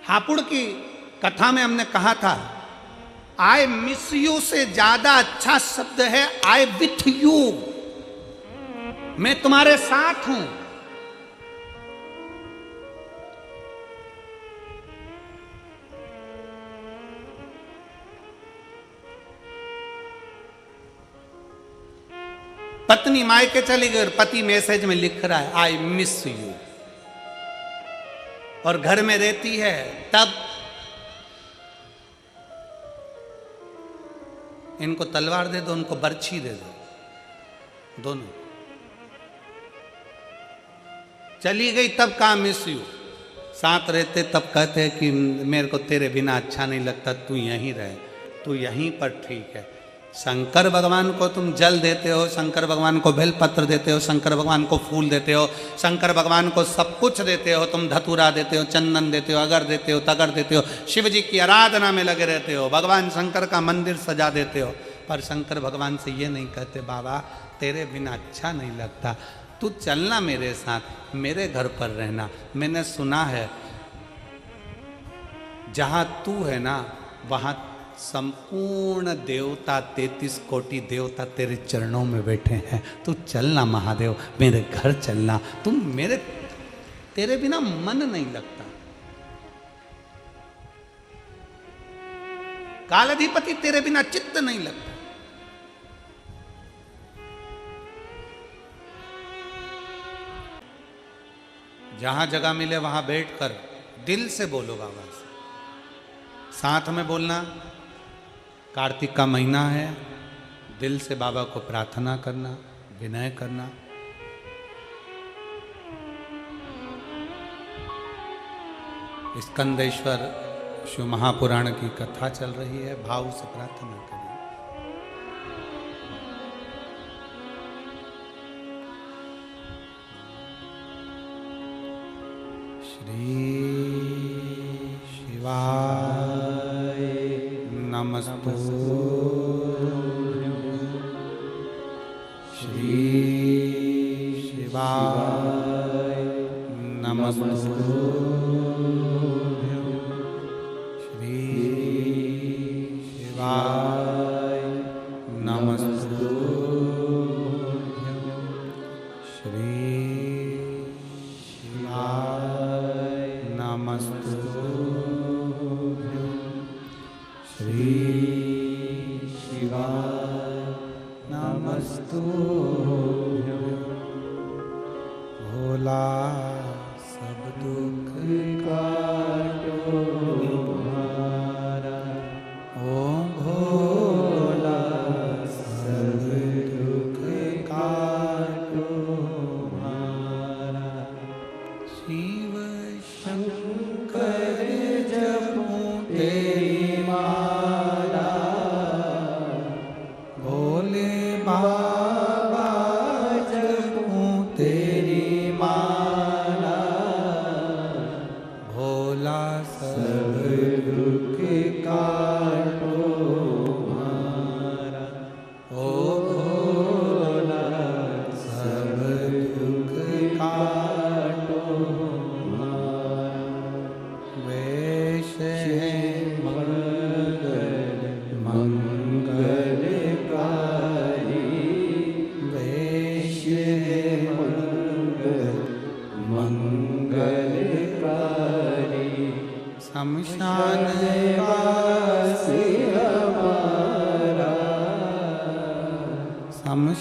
हापुड़ की कथा में हमने कहा था, आई मिस यू से ज्यादा अच्छा शब्द है आई विथ यू, मैं तुम्हारे साथ हूं। पत्नी मायके चली गई और पति मैसेज में लिख रहा है आई मिस यू, और घर में रहती है तब इनको तलवार दे दो, उनको बर्छी दे दो, दोनों। चली गई तब कहा मिस यू, साथ रहते तब कहते हैं कि मेरे को तेरे बिना अच्छा नहीं लगता, तू यहीं रहे, तू यहीं पर ठीक है। शंकर भगवान को तुम जल देते हो, शंकर भगवान को बेलपत्र देते हो, शंकर भगवान को फूल देते हो, शंकर भगवान को सब कुछ देते हो, तुम धतूरा देते हो, चंदन देते हो, अगर देते हो, तगर देते हो, शिव जी की आराधना में लगे रहते हो, भगवान शंकर का मंदिर सजा देते हो, पर शंकर भगवान से ये नहीं कहते बाबा तेरे बिना अच्छा नहीं लगता, तू चलना मेरे साथ, मेरे घर पर रहना। मैंने सुना है जहाँ तू है ना वहाँ संपूर्ण देवता 33 कोटि देवता तेरे चरणों में बैठे हैं, तू चलना महादेव, मेरे घर चलना, तुम मेरे तेरे बिना मन नहीं लगता। कालाधिपति तेरे बिना चित्त नहीं लगता। जहां जगह मिले वहां बैठकर दिल से बोलो बाबा से, साथ में बोलना। कार्तिक का महीना है, दिल से बाबा को प्रार्थना करना, विनय करना। स्कंदेश्वर शिव महापुराण की कथा चल रही है, भाव से प्रार्थना करें। श्री शिवाय नमस्तु, श्री शिवाय नमस्तु, श्री शिवाय नमस्तु, श्री शिवाय नमस्तु, श्री शिवाय नमस्तु। भोला सब दुख काटो तुम्हारा, ओम भोला सब दुख काटो तुम्हारा। शिव शंकर जपो तेरी माला,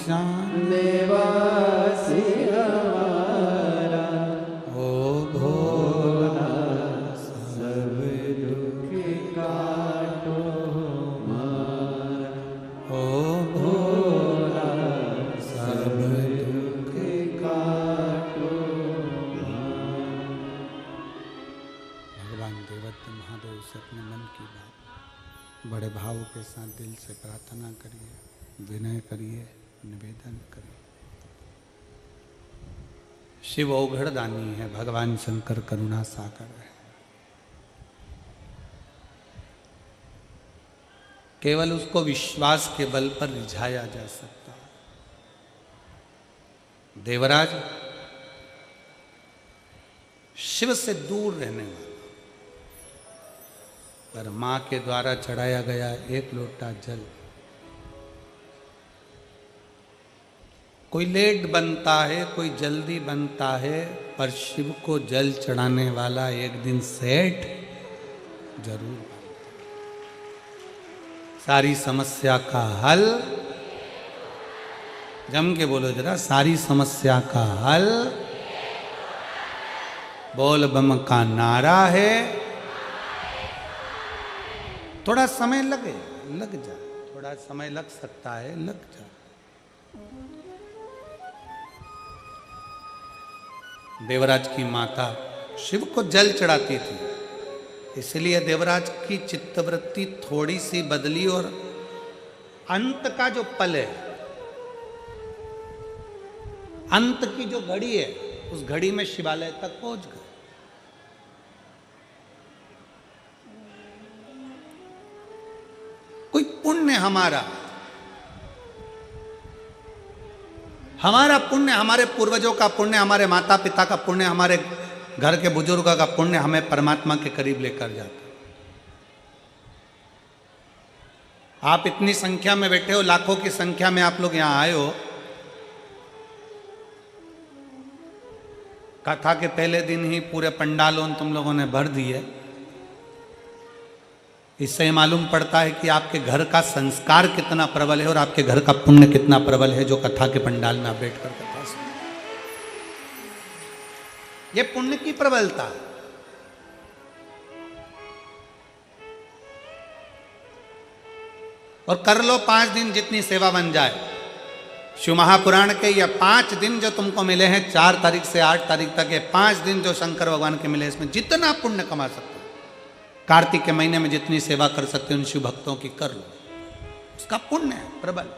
श्याम निवासी हमारा, ओ भोला सब दुख काटो हमारा, ओ भोला सब दुख काटो हमारा। भगवान देवत्व महादेव से अपने मन की बात बड़े भाव के साथ दिल से प्रार्थना करिए, विनय करिए, निवेदन करिए। शिव औघड़दानी है, भगवान शंकर करुणा सागर है। केवल उसको विश्वास के बल पर रिझाया जा सकता है। देवराज शिव से दूर रहने वाला, पर मां के द्वारा चढ़ाया गया एक लोटा जल कोई लेट बनता है, कोई जल्दी बनता है, पर शिव को जल चढ़ाने वाला एक दिन सेठ जरूर बनता है। सारी समस्या का हल, जम के बोलो जरा, सारी समस्या का हल बोल बम का नारा है। थोड़ा समय लग जा, थोड़ा समय लग सकता है, लग जा। देवराज की माता शिव को जल चढ़ाती थी, इसलिए देवराज की चित्तवृत्ति थोड़ी सी बदली और अंत का जो पल है, अंत की जो घड़ी है, उस घड़ी में शिवालय तक पहुंच गए। कोई पुण्य हमारा पुण्य, हमारे पूर्वजों का पुण्य, हमारे माता पिता का पुण्य, हमारे घर के बुजुर्गों का पुण्य हमें परमात्मा के करीब लेकर जाता। आप इतनी संख्या में बैठे हो, लाखों की संख्या में आप लोग यहां आए हो। कथा के पहले दिन ही पूरे पंडालों तुम लोगों ने भर दिए। इससे मालूम पड़ता है कि आपके घर का संस्कार कितना प्रबल है और आपके घर का पुण्य कितना प्रबल है, जो कथा के पंडाल में आप बैठकर कथा सुन। ये पुण्य की प्रबलता। और कर लो 5 दिन जितनी सेवा बन जाए। शिव महापुराण के ये 5 दिन जो तुमको मिले हैं, 4 तारीख से 8 तारीख तक के 5 दिन जो शंकर भगवान के मिले, इसमें जितना पुण्य कमा सकते हो, कार्तिक के महीने में जितनी सेवा कर सकते हो उन शिव भक्तों की कर लो, उसका पुण्य है प्रबल।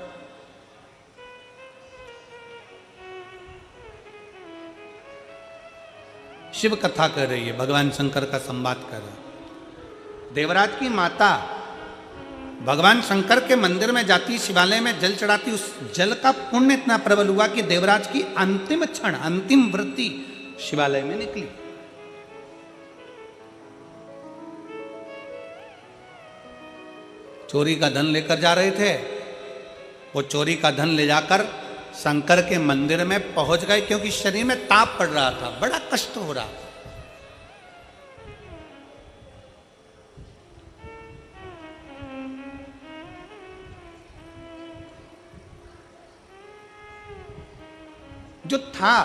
शिव कथा कर रही है, भगवान शंकर का संवाद कर रहे हैं। देवराज की माता भगवान शंकर के मंदिर में जाती, शिवालय में जल चढ़ाती, उस जल का पुण्य इतना प्रबल हुआ कि देवराज की अंतिम क्षण, अंतिम वृत्ति शिवालय में निकली। चोरी का धन लेकर जा रहे थे, वो चोरी का धन ले जाकर शंकर के मंदिर में पहुंच गए, क्योंकि शरीर में ताप पड़ रहा था, बड़ा कष्ट हो रहा था। जो था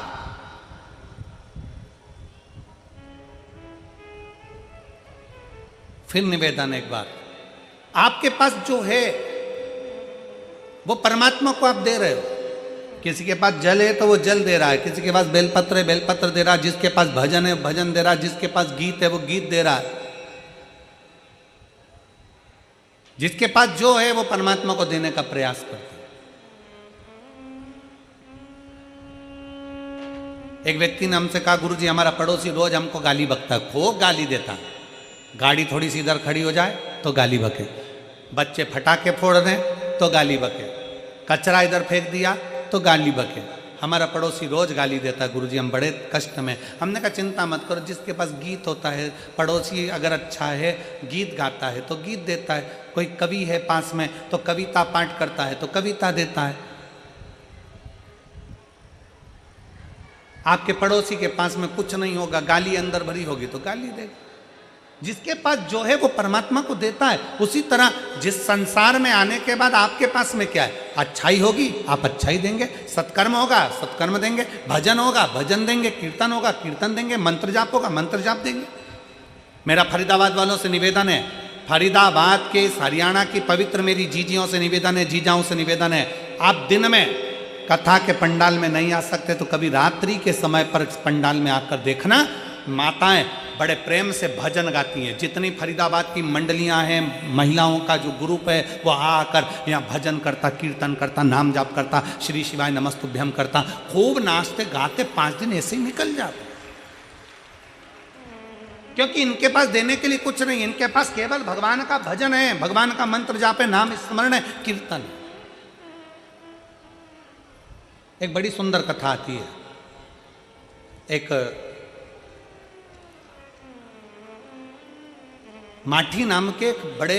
फिर निवेदन एक बार, आपके पास जो है वो परमात्मा को आप दे रहे हो। किसी के पास जल है तो वो जल दे रहा है, किसी के पास बेलपत्र है बेलपत्र दे रहा है, जिसके पास भजन है भजन दे रहा है, जिसके पास गीत है वो गीत दे रहा है। जिसके पास जो है वो परमात्मा को देने का प्रयास करते हैं। एक व्यक्ति ने हमसे कहा, गुरुजी हमारा पड़ोसी रोज हमको गाली बकता है, खूब गाली देता है। गाड़ी थोड़ी सी इधर खड़ी हो जाए तो गाली बके, बच्चे फटाके फोड़ रहे तो गाली बके, कचरा इधर फेंक दिया तो गाली बके। हमारा पड़ोसी रोज गाली देता है, गुरुजी हम बड़े कष्ट में। हमने कहा चिंता मत करो, जिसके पास गीत होता है, पड़ोसी अगर अच्छा है, गीत गाता है तो गीत देता है, कोई कवि है पास में तो कविता पाठ करता है तो कविता देता है। आपके पड़ोसी के पास में कुछ नहीं होगा, गाली अंदर भरी होगी तो गाली देगा। जिसके पास जो है वो परमात्मा को देता है। उसी तरह जिस संसार में आने के बाद आपके पास में क्या है, अच्छाई होगी आप अच्छाई देंगे, सत्कर्म होगा सत्कर्म देंगे, भजन होगा भजन देंगे, कीर्तन होगा कीर्तन देंगे, मंत्र जाप होगा मंत्र जाप देंगे। मेरा फरीदाबाद वालों से निवेदन है, फरीदाबाद के हरियाणा की पवित्र मेरी जीजियों से निवेदन है, जीजाओं से निवेदन है, आप दिन में कथा के पंडाल में नहीं आ सकते तो कभी रात्रि के समय पर पंडाल में आकर देखना। माताएं बड़े प्रेम से भजन गाती हैं। जितनी फरीदाबाद की मंडलियां हैं, महिलाओं का जो ग्रुप है, वो आकर यहाँ भजन करता, कीर्तन करता, नाम जाप करता, श्री शिवाय नमस्तुभ्यम करता, खूब नाचते गाते 5 दिन ऐसे ही निकल जाते। क्योंकि इनके पास देने के लिए कुछ नहीं, इनके पास केवल भगवान का भजन है, भगवान का मंत्र जाप है, नाम स्मरण है, कीर्तन है। एक बड़ी सुंदर कथा आती है। एक माठी नाम के एक बड़े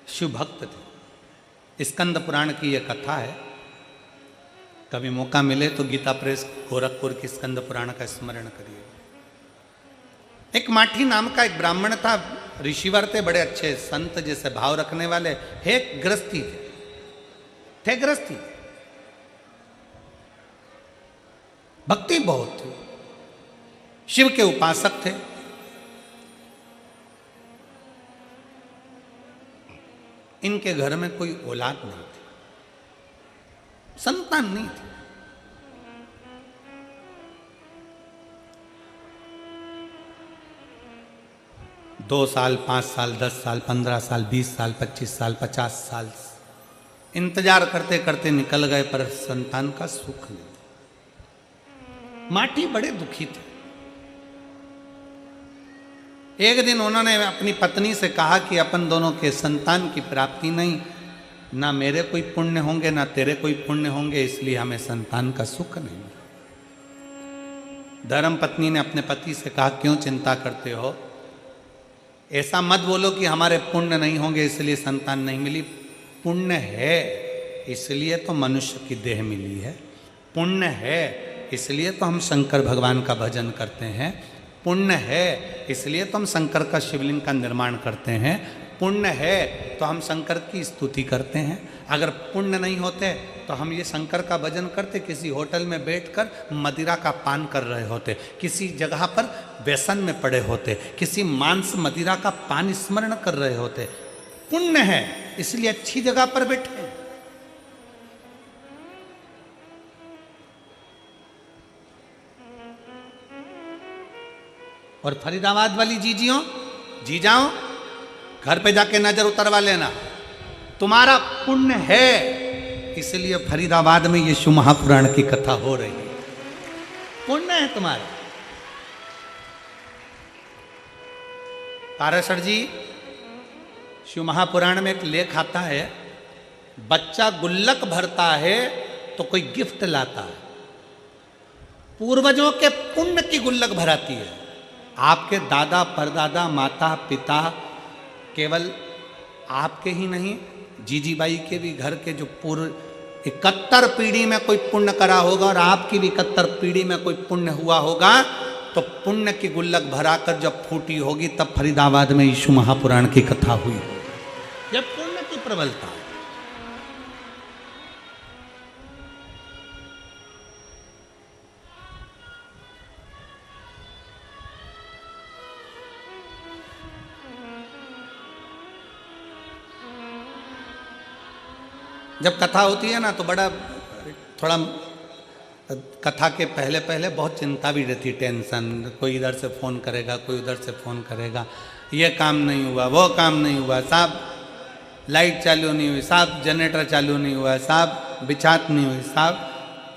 शिव भक्त थे। स्कंद पुराण की यह कथा है। कभी मौका मिले तो गीता प्रेस गोरखपुर की स्कंद पुराण का स्मरण करिए। एक माठी नाम का एक ब्राह्मण था, ऋषिवर थे, बड़े अच्छे संत जैसे भाव रखने वाले, हे गृहस्थी थे गृहस्थी, भक्ति बहुत थी, शिव के उपासक थे। इनके घर में कोई औलाद नहीं थी, संतान नहीं थी। दो साल 5 साल 10 साल 15 साल 20 साल 25 साल 50 साल इंतजार करते करते निकल गए, पर संतान का सुख नहीं। माटी बड़े दुखी थे। एक दिन उन्होंने अपनी पत्नी से कहा कि अपन दोनों के संतान की प्राप्ति नहीं, ना मेरे कोई पुण्य होंगे ना तेरे कोई पुण्य होंगे, इसलिए हमें संतान का सुख नहीं। धर्म पत्नी ने अपने पति से कहा, क्यों चिंता करते हो, ऐसा मत बोलो कि हमारे पुण्य नहीं होंगे इसलिए संतान नहीं मिली। पुण्य है इसलिए तो मनुष्य की देह मिली है, पुण्य है इसलिए तो हम शंकर भगवान का भजन करते हैं, पुण्य है इसलिए तो हम शंकर का शिवलिंग का निर्माण करते हैं, पुण्य है तो हम शंकर की स्तुति करते हैं। अगर पुण्य नहीं होते तो हम ये शंकर का भजन करते, किसी होटल में बैठकर मदिरा का पान कर रहे होते, किसी जगह पर व्यसन में पड़े होते, किसी मांस मदिरा का पान स्मरण कर रहे होते। पुण्य है इसलिए अच्छी जगह पर बैठे। और फरीदाबाद वाली जीजाओं घर पे जाके नजर उतरवा लेना, तुम्हारा पुण्य है इसलिए फरीदाबाद में ये शिव महापुराण की कथा हो रही है, पुण्य है तुम्हारा। तारेश्वर जी, शिव महापुराण में एक लेख आता है, बच्चा गुल्लक भरता है तो कोई गिफ्ट लाता है, पूर्वजों के पुण्य की गुल्लक भराती है। आपके दादा परदादा माता पिता केवल आपके ही नहीं, जीजी बाई के भी घर के जो पूर्व 71 पीढ़ी में कोई पुण्य करा होगा और आपकी भी 71 पीढ़ी में कोई पुण्य हुआ होगा, तो पुण्य की गुल्लक भराकर जब फूटी होगी तब फरीदाबाद में यीशु महापुराण की कथा हुई। यह पुण्य की प्रबलता है। जब कथा होती है ना तो बड़ा थोड़ा कथा के पहले पहले बहुत चिंता भी रहती, टेंशन, कोई इधर से फ़ोन करेगा कोई उधर से फ़ोन करेगा, ये काम नहीं हुआ वो काम नहीं हुआ, साहब लाइट चालू नहीं हुई, साहब जनरेटर चालू नहीं हुआ, साहब बिछात नहीं हुई, साहब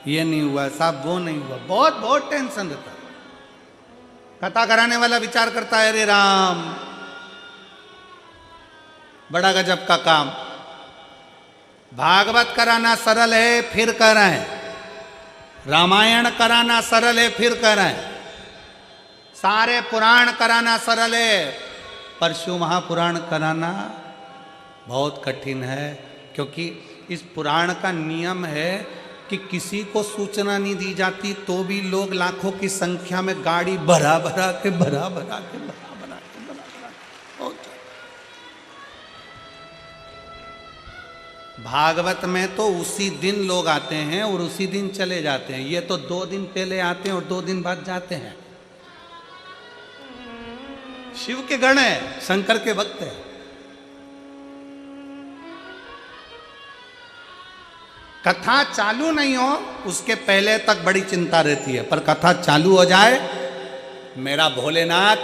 ये नहीं हुआ, साहब वो नहीं हुआ, बहुत बहुत टेंशन रहता है। कथा कराने वाला विचार करता है, अरे राम बड़ा गजब का काम, भागवत कराना सरल है फिर कराएं, रामायण कराना सरल है फिर कराएं, सारे पुराण कराना सरल है, पर शिव महापुराण कराना बहुत कठिन है। क्योंकि इस पुराण का नियम है कि किसी को सूचना नहीं दी जाती तो भी लोग लाखों की संख्या में गाड़ी भरा भरा के भागवत में तो उसी दिन लोग आते हैं और उसी दिन चले जाते हैं, ये तो 2 दिन पहले आते हैं और 2 दिन बाद जाते हैं। शिव के गण है, शंकर के भक्त है। कथा चालू नहीं हो उसके पहले तक बड़ी चिंता रहती है, पर कथा चालू हो जाए, मेरा भोलेनाथ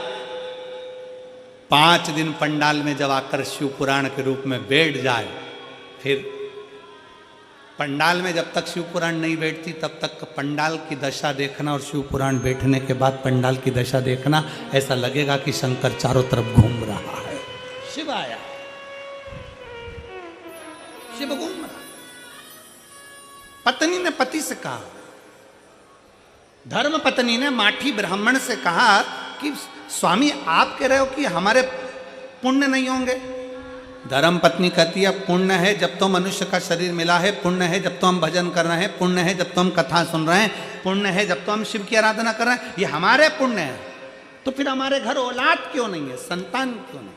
5 दिन पंडाल में जब आकर शिव पुराण के रूप में बैठ जाए, फिर पंडाल में जब तक शिव पुराण नहीं बैठती तब तक पंडाल की दशा देखना, और शिव पुराण बैठने के बाद पंडाल की दशा देखना, ऐसा लगेगा कि शंकर चारों तरफ घूम रहा है। शिव आया, शिव घूम रहा। पत्नी ने पति से कहा, धर्म पत्नी ने माठी ब्राह्मण से कहा कि स्वामी आप कह रहे हो कि हमारे पुण्य नहीं होंगे। धर्म पत्नी कहती है पुण्य है जब तो मनुष्य का शरीर मिला है, पुण्य है जब तो हम भजन कर रहे हैं, पुण्य है जब तो हम कथा सुन रहे हैं, पुण्य है जब तो हम शिव की आराधना कर रहे हैं, ये हमारे पुण्य है। तो फिर हमारे घर औलाद क्यों नहीं है, संतान क्यों नहीं,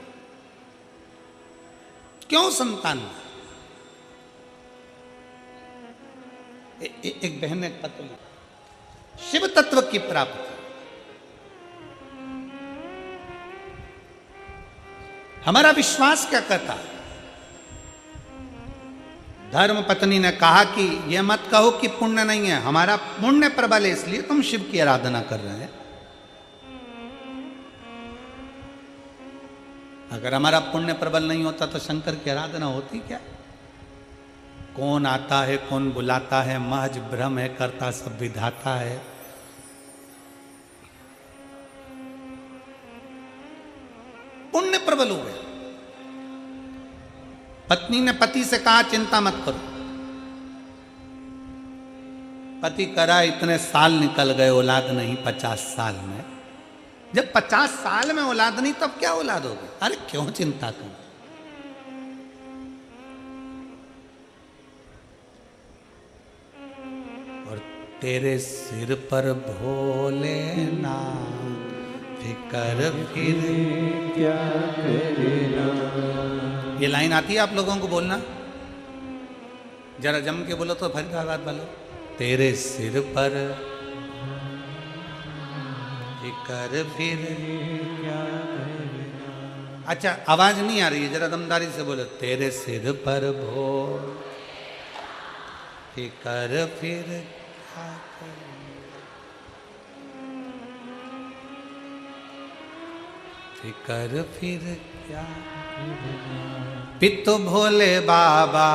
क्यों संतान नहीं? एक बहन ने पत्र लिखा, शिव तत्व की प्राप्ति। हमारा विश्वास क्या कहता है? धर्म पत्नी ने कहा कि यह मत कहो कि पुण्य नहीं है, हमारा पुण्य प्रबल है इसलिए तुम शिव की आराधना कर रहे हैं। अगर हमारा पुण्य प्रबल नहीं होता तो शंकर की आराधना होती क्या? कौन आता है कौन बुलाता है, महज भ्रम है, करता सब विधाता है। पुण्य प्रबल हो गया। पत्नी ने पति से कहा चिंता मत करो। पति करा, इतने साल निकल गए, औलाद नहीं 50 साल में। जब 50 साल में औलाद नहीं तब क्या औलाद होगी? अरे क्यों चिंता करो। और तेरे सिर पर भोलेनाथ फिकर फिर क्या करना। ये लाइन आती है आप लोगों को बोलना? जरा जम के बोलो तो फरीदाबाद बोलो। तेरे सिर पर फिकर फिर क्या करना। अच्छा आवाज नहीं आ रही है, जरा दमदारी से बोलो। तेरे सिर पर भो फिकर फिर क्या करना। फिकर फिर क्या पितु भोले बाबा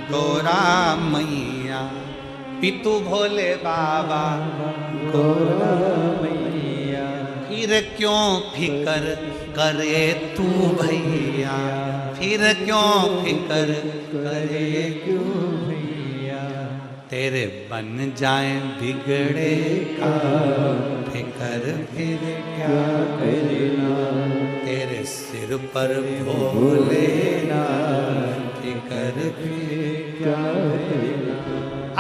गोरा मैया, पितु भोले बाबा गोरा मैया, फिर क्यों फिकर करे तू भैया, फिर क्यों फिकर करे क्यों भैया। तेरे बन जाए बिगड़े का फिकर फिर क्या करना। तेरे सिर पर भोलेनाथ फिकर फिर क्या करना।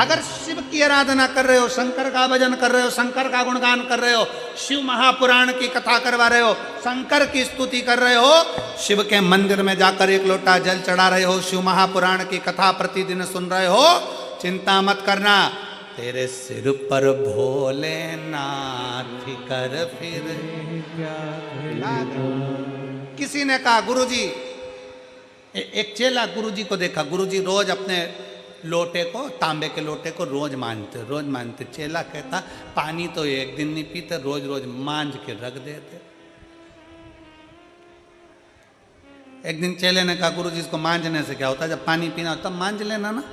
अगर शिव की आराधना कर रहे हो, शंकर का भजन कर रहे हो, शंकर का गुणगान कर रहे हो, शिव महापुराण की कथा करवा रहे हो, शंकर की स्तुति कर रहे हो, शिव के मंदिर में जाकर 1 लोटा जल चढ़ा रहे हो, शिव महापुराण की कथा प्रतिदिन सुन रहे हो, चिंता मत करना। तेरे सिर पर भोलेनाथ फिकर फिर क्या करना। किसी ने कहा गुरुजी, एक चेला गुरुजी को देखा, गुरुजी रोज अपने लोटे को, तांबे के लोटे को रोज मांजते। चेला कहता पानी तो एक दिन नहीं पीते, रोज रोज मांज के रख देते। एक दिन चेले ने कहा गुरुजी इसको मांजने से क्या होता है, जब पानी पीना हो तब मांज लेना ना,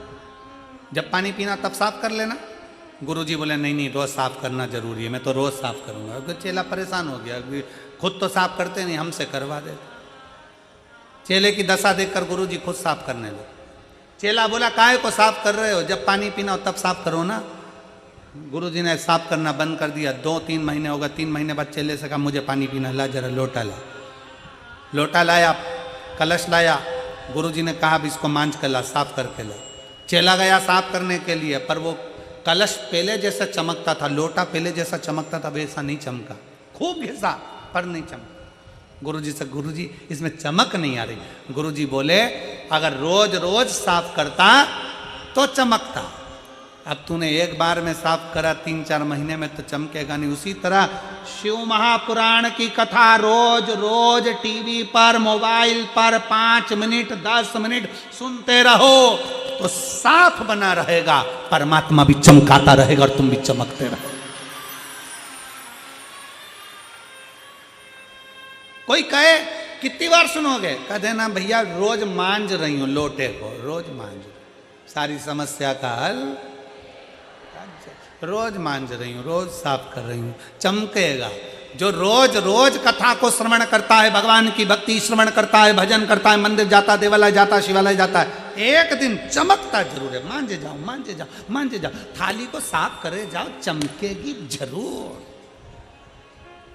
जब पानी पीना तब साफ कर लेना। गुरुजी बोले नहीं रोज साफ करना जरूरी है, मैं तो रोज साफ करूंगा। तो चेला परेशान हो गया, खुद तो साफ करते नहीं, हमसे करवा दे। चेले की दशा देखकर गुरुजी खुद साफ करने लगे। चेला बोला काहे को साफ कर रहे हो, जब पानी पीना हो तब साफ करो ना। गुरुजी ने साफ करना बंद कर दिया। 2-3 महीने हो गए। 3 महीने बाद चेले से कहा मुझे पानी पीना, ला जरा लोटा ला। लोटा लाया, कलश लाया। गुरुजी ने कहा अब इसको मांझ कर ला, साफ करके ला। चेला गया साफ करने के लिए, पर वो कलश पहले जैसा चमकता था, लोटा पहले जैसा चमकता था वैसा नहीं चमका। खूब घिसा पर नहीं चमका। गुरुजी से गुरुजी इसमें चमक नहीं आ रही। गुरुजी बोले अगर रोज रोज साफ करता तो चमकता। अब तूने एक बार में साफ करा, 3-4 महीने में तो चमकेगा नहीं। उसी तरह शिव महापुराण की कथा रोज रोज टीवी पर, मोबाइल पर 5 मिनट 10 मिनट सुनते रहो तो साफ बना रहेगा, परमात्मा भी चमकाता रहेगा और तुम भी चमकते रहो। कोई कहे कितनी बार सुनोगे, कह देना भैया रोज मांझ रही हूं लोटे को, रोज मांझ, सारी समस्या का हल रोज मांझ रही हूं, रोज साफ कर रही हूं, चमकेगा। जो रोज रोज कथा को श्रवण करता है, भगवान की भक्ति श्रवण करता है, भजन करता है, मंदिर जाता, देवालय जाता, शिवालय जाता है, एक दिन चमकता जरूर है। मांझे जाओ, मांझे जाओ, मांझे जाओ, थाली को साफ करे जाओ, चमकेगी जरूर।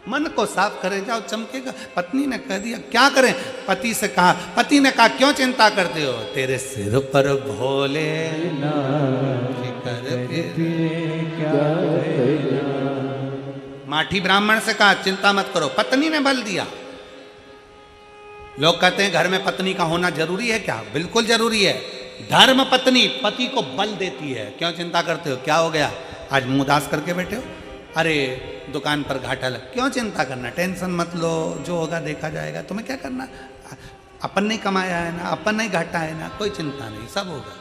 मन को साफ करे जाओ, चमकेगा। पत्नी ने कह दिया क्या करें, पति से कहा, पति ने कहा क्यों चिंता करते हो, तेरे सिर पर भोले माठी ब्राह्मण से कहा चिंता मत करो, पत्नी ने बल दिया। लोग कहते हैं घर में पत्नी का होना जरूरी है क्या, बिल्कुल जरूरी है। धर्म पत्नी पति को बल देती है। क्यों चिंता करते हो, क्या हो गया, आज मुंह उदास करके बैठे हो, अरे दुकान पर घाटा लग, क्यों चिंता करना, टेंशन मत लो, जो होगा देखा जाएगा, तुम्हें क्या करना, अपन नहीं कमाया है ना, अपन नहीं घाटा है ना, कोई चिंता नहीं, सब होगा।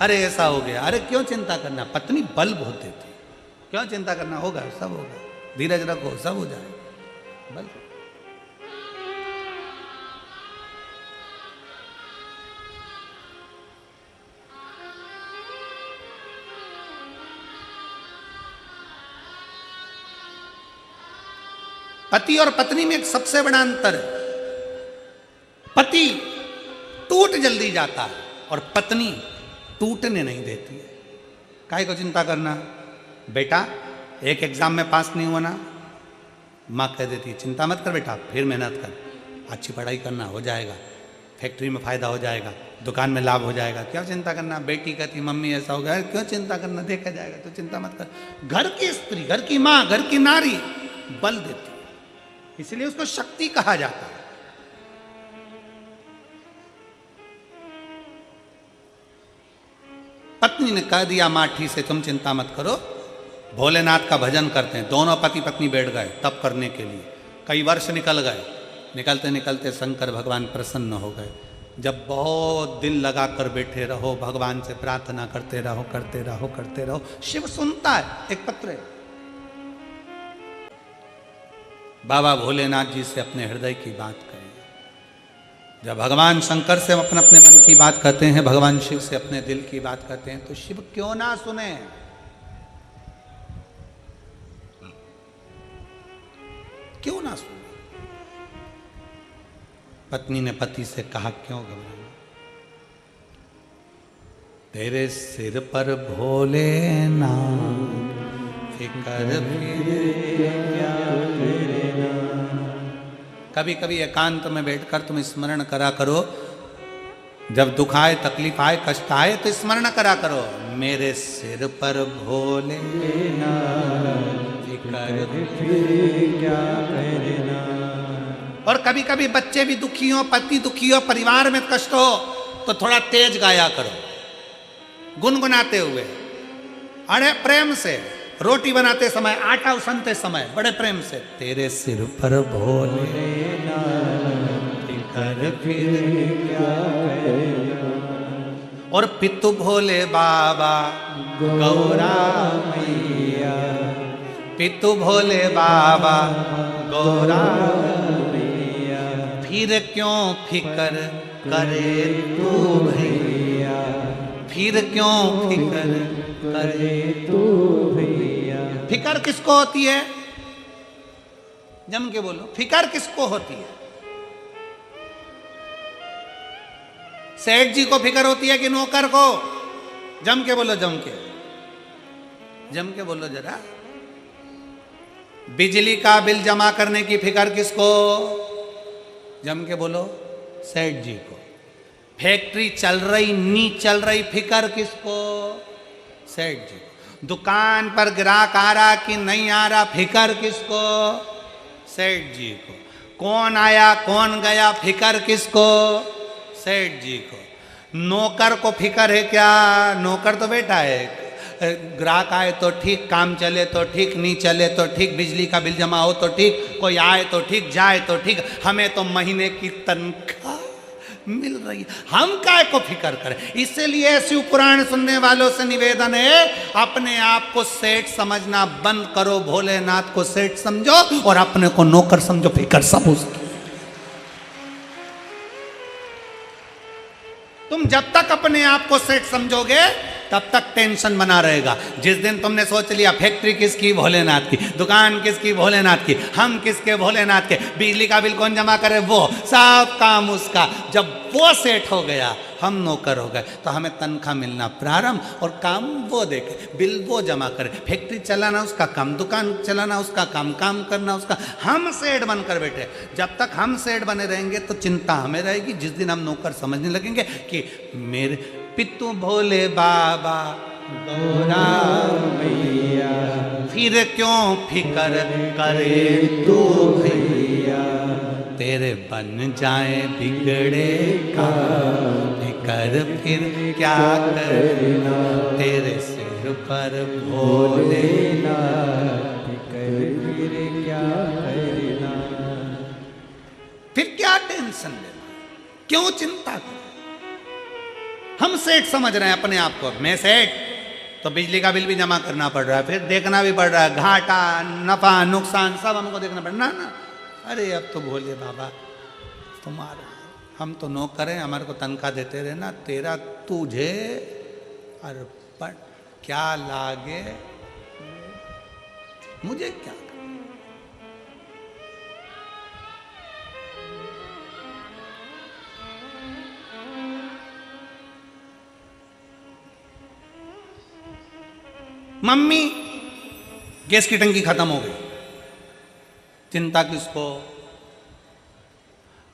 अरे ऐसा हो गया, अरे क्यों चिंता करना, पत्नी बल बहुत देती, क्यों चिंता करना, होगा सब होगा, धीरज रखो, सब हो जाएगा, बल। पति और पत्नी में एक सबसे बड़ा अंतर है, पति टूट जल्दी जाता है और पत्नी टूटने नहीं देती है। काहे को चिंता करना, बेटा एक एग्जाम में पास नहीं हुआ ना, माँ कह देती है चिंता मत कर बेटा, फिर मेहनत कर, अच्छी पढ़ाई करना, हो जाएगा, फैक्ट्री में फायदा हो जाएगा, दुकान में लाभ हो जाएगा, क्यों चिंता करना। बेटी कहती मम्मी ऐसा हो गया, क्यों चिंता करना, देखा जाएगा, तो चिंता मत कर। घर की स्त्री, घर की माँ, घर की नारी बल देती, इसलिए उसको शक्ति कहा जाता है। पत्नी ने कह दिया माठी से तुम चिंता मत करो, भोलेनाथ का भजन करते हैं। दोनों पति पत्नी बैठ गए तप करने के लिए। कई वर्ष निकल गए, निकलते निकलते शंकर भगवान प्रसन्न हो गए। जब बहुत दिल लगा कर बैठे रहो, भगवान से प्रार्थना करते रहो, करते रहो, करते रहो, शिव सुनता है। एक पत्र है, बाबा भोलेनाथ जी से अपने हृदय की बात करें। जब भगवान शंकर से अपने अपने मन की बात करते हैं, भगवान शिव से अपने दिल की बात करते हैं, तो शिव क्यों ना सुने। क्यों ना सुने। पत्नी ने पति से कहा क्यों घबराना, तेरे सिर पर भोलेनाथ फिकर कभी कभी एकांत में बैठकर तुम स्मरण करा करो, जब दुख आए, तकलीफ आए, कष्ट आए तो स्मरण करा करो, मेरे सिर पर भोले और कभी कभी बच्चे भी दुखी हो, पति दुखी हो, परिवार में कष्ट हो तो थोड़ा तेज गाया करो, गुनगुनाते हुए, अरे प्रेम से रोटी बनाते समय, आटा उसनते समय बड़े प्रेम से, तेरे सिर पर भोले और पितु भोले बाबा गौरा मैया, पितु भोले बाबा गौरा मैया, फिर क्यों फिकर करे तू भैया, फिर क्यों फिकर करे तू भैया। फिकर किसको होती है, जम के बोलो, फिकर किसको होती है। सेठ जी को फिकर होती है कि नौकर को, जम के बोलो, जम के बोलो जरा। बिजली का बिल जमा करने की फिकर किसको, जम के बोलो, सेठ जी को। फैक्ट्री चल रही नहीं चल रही, फिकर किसको, सेठ जी को। दुकान पर ग्राहक आ रहा कि नहीं आ रहा, फिकर किसको, सेठ जी को। कौन आया कौन गया, फिकर किसको, सेठ जी को। नौकर को फिक्र है क्या? नौकर तो बेटा है, ग्राहक आए तो ठीक, काम चले तो ठीक, नहीं चले तो ठीक, बिजली का बिल जमा हो तो ठीक, कोई आए तो ठीक, जाए तो ठीक। हमें तो महीने की तनख्वाह मिल रही है, हम काय को फिक्र करें। इसीलिए शिव पुराण सुनने वालों से निवेदन है, अपने आप को सेठ समझना बंद करो, भोलेनाथ को सेठ समझो और अपने को नौकर समझो, फिक्र सब उसकी। तुम जब तक अपने आप को सेठ समझोगे तब तक टेंशन बना रहेगा। जिस दिन तुमने सोच लिया फैक्ट्री किसकी? भोलेनाथ की। दुकान किसकी? भोलेनाथ की। हम किसके? भोलेनाथ के। बिजली का बिल कौन जमा करे? वो। सब काम उसका। जब वो सेठ हो गया, हम नौकर हो गए, तो हमें तनख्वाह मिलना प्रारंभ और काम वो देखे, बिल वो जमा करे। फैक्ट्री चलाना उसका काम, दुकान चलाना उसका काम, काम करना उसका। हम सेठ बनकर बैठे। जब तक हम सेठ बने रहेंगे तो चिंता हमें रहेगी। जिस दिन हम नौकर समझने लगेंगे कि मेरे पितु भोले बाबा गौरा मैया, फिर क्यों फिकर करे तू भैया, तेरे बन जाए बिगड़े काम, फिकर फिर क्या करना, तेरे सिर पर भोलेनाथ, फिर क्या करना। फिर क्या टेंशन लेना, क्यों चिंता करना? हम सेठ समझ रहे हैं अपने आप को। मैं सेठ, तो बिजली का बिल भी जमा करना पड़ रहा है, फिर देखना भी पड़ रहा है, घाटा नफा नुकसान सब हमको देखना पड़ रहा ना। अरे अब तो भोले बाबा तुम्हारा, हम तो नौकर हैं, हमारे को तनख्वाह देते रहना, तेरा तुझे अर्पण, क्या लागे मुझे क्या। मम्मी गैस की टंकी खत्म हो गई, चिंता किसको?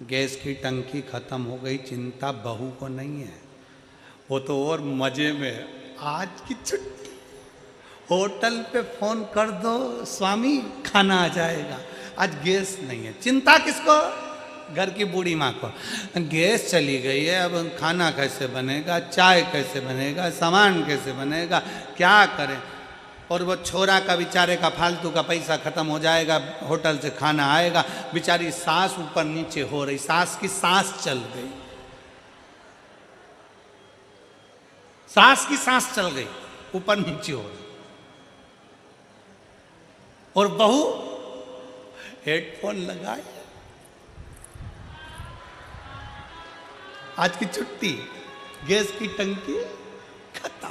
गैस की टंकी खत्म हो गई, चिंता बहू को नहीं है, वो तो और मजे में। आज की छुट्टी, होटल पे फोन कर दो, स्वामी खाना आ जाएगा, आज गैस नहीं है। चिंता किसको? घर की बूढ़ी माँ को। गैस चली गई है, अब खाना कैसे बनेगा, चाय कैसे बनेगा, सामान कैसे बनेगा, क्या करें? और वो छोरा का बेचारे का फालतू का पैसा खत्म हो जाएगा, होटल से खाना आएगा, बेचारी सांस ऊपर नीचे हो रही, सांस की सांस चल गई, सांस की सांस चल गई, ऊपर नीचे हो रही। और बहू हेडफोन लगाए, आज की छुट्टी, गैस की टंकी खत्म,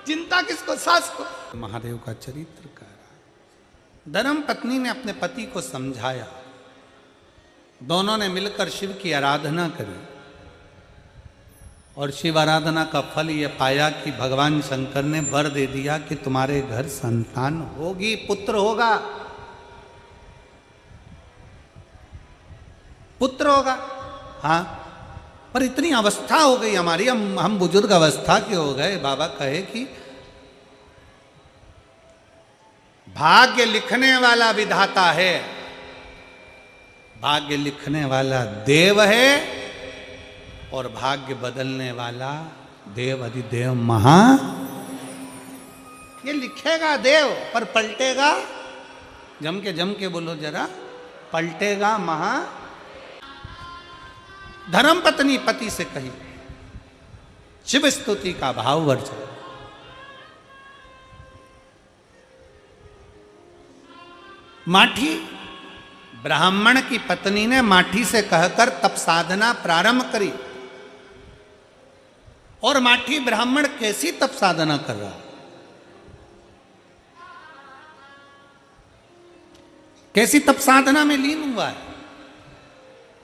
चिंता किसको? सास को। महादेव का चरित्र कह रहा। धर्म पत्नी ने अपने पति को समझाया, दोनों ने मिलकर शिव की आराधना करी और शिव आराधना का फल यह पाया कि भगवान शंकर ने वर दे दिया कि तुम्हारे घर संतान होगी, पुत्र होगा, पुत्र होगा। हाँ, पर इतनी अवस्था हो गई हमारी, हम बुजुर्ग अवस्था के हो गए। बाबा कहे कि भाग्य लिखने वाला विधाता है, भाग्य लिखने वाला देव है और भाग्य बदलने वाला देव अधिदेव महा। ये लिखेगा देव पर पलटेगा, जम के बोलो जरा, पलटेगा महा। धर्म पत्नी पति से कही, शिव स्तुति का भाव वर्ज। माठी ब्राह्मण की पत्नी ने माठी से कहकर तप साधना प्रारंभ करी। और माठी ब्राह्मण कैसी तप साधना कर रहा, कैसी तप साधना में लीन हुआ है।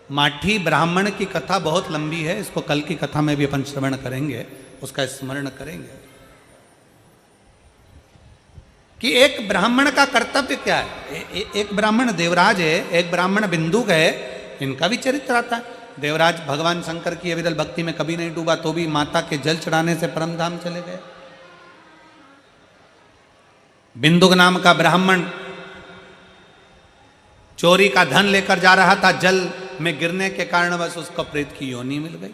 माठी ब्राह्मण की कथा बहुत लंबी है, इसको कल की कथा में भी अपन श्रवण करेंगे, उसका स्मरण करेंगे कि एक ब्राह्मण का कर्तव्य क्या है। एक ब्राह्मण देवराज है, एक ब्राह्मण बिंदुक है, इनका भी चरित्र आता है। देवराज भगवान शंकर की अविरल भक्ति में कभी नहीं डूबा, तो भी माता के जल चढ़ाने से परम धाम चले गए। बिंदुक नाम का ब्राह्मण चोरी का धन लेकर जा रहा था, जल में गिरने के कारण बस उसको प्रेत की योनि मिल गई।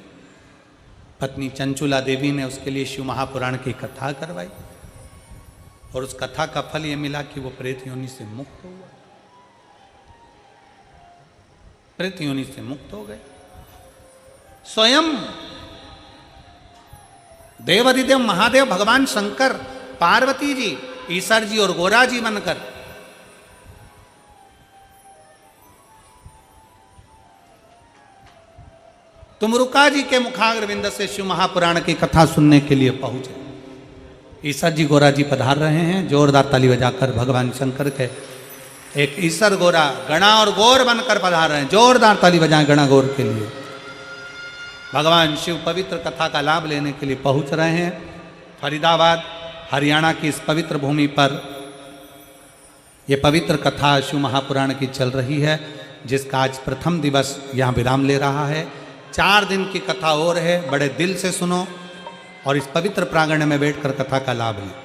पत्नी चंचुला देवी ने उसके लिए शिव महापुराण की कथा करवाई और उस कथा का फल ये मिला कि वो प्रेत योनि से मुक्त हुआ, प्रेत योनि से मुक्त हो गए। स्वयं देवाधिदेव महादेव भगवान शंकर, पार्वती जी, ईश्वर जी और गोरा जी बनकर तुमरुका जी के मुखाग्रविंद से शिव महापुराण की कथा सुनने के लिए पहुंचे। ईश्वर जी गोरा जी पधार रहे हैं, जोरदार ताली बजाकर भगवान शंकर के एक ईश्वर गोरा गणा और गौर बनकर पधार रहे हैं। जोरदार ताली बजाएं गणा गौर के लिए। भगवान शिव पवित्र कथा का लाभ लेने के लिए पहुंच रहे हैं। फरीदाबाद हरियाणा की इस पवित्र भूमि पर यह पवित्र कथा शिव महापुराण की चल रही है, जिसका आज प्रथम दिवस यहाँ विराम ले रहा है। 4 दिन की कथा और है, बड़े दिल से सुनो और इस पवित्र प्रांगण में बैठकर कथा का लाभ लें।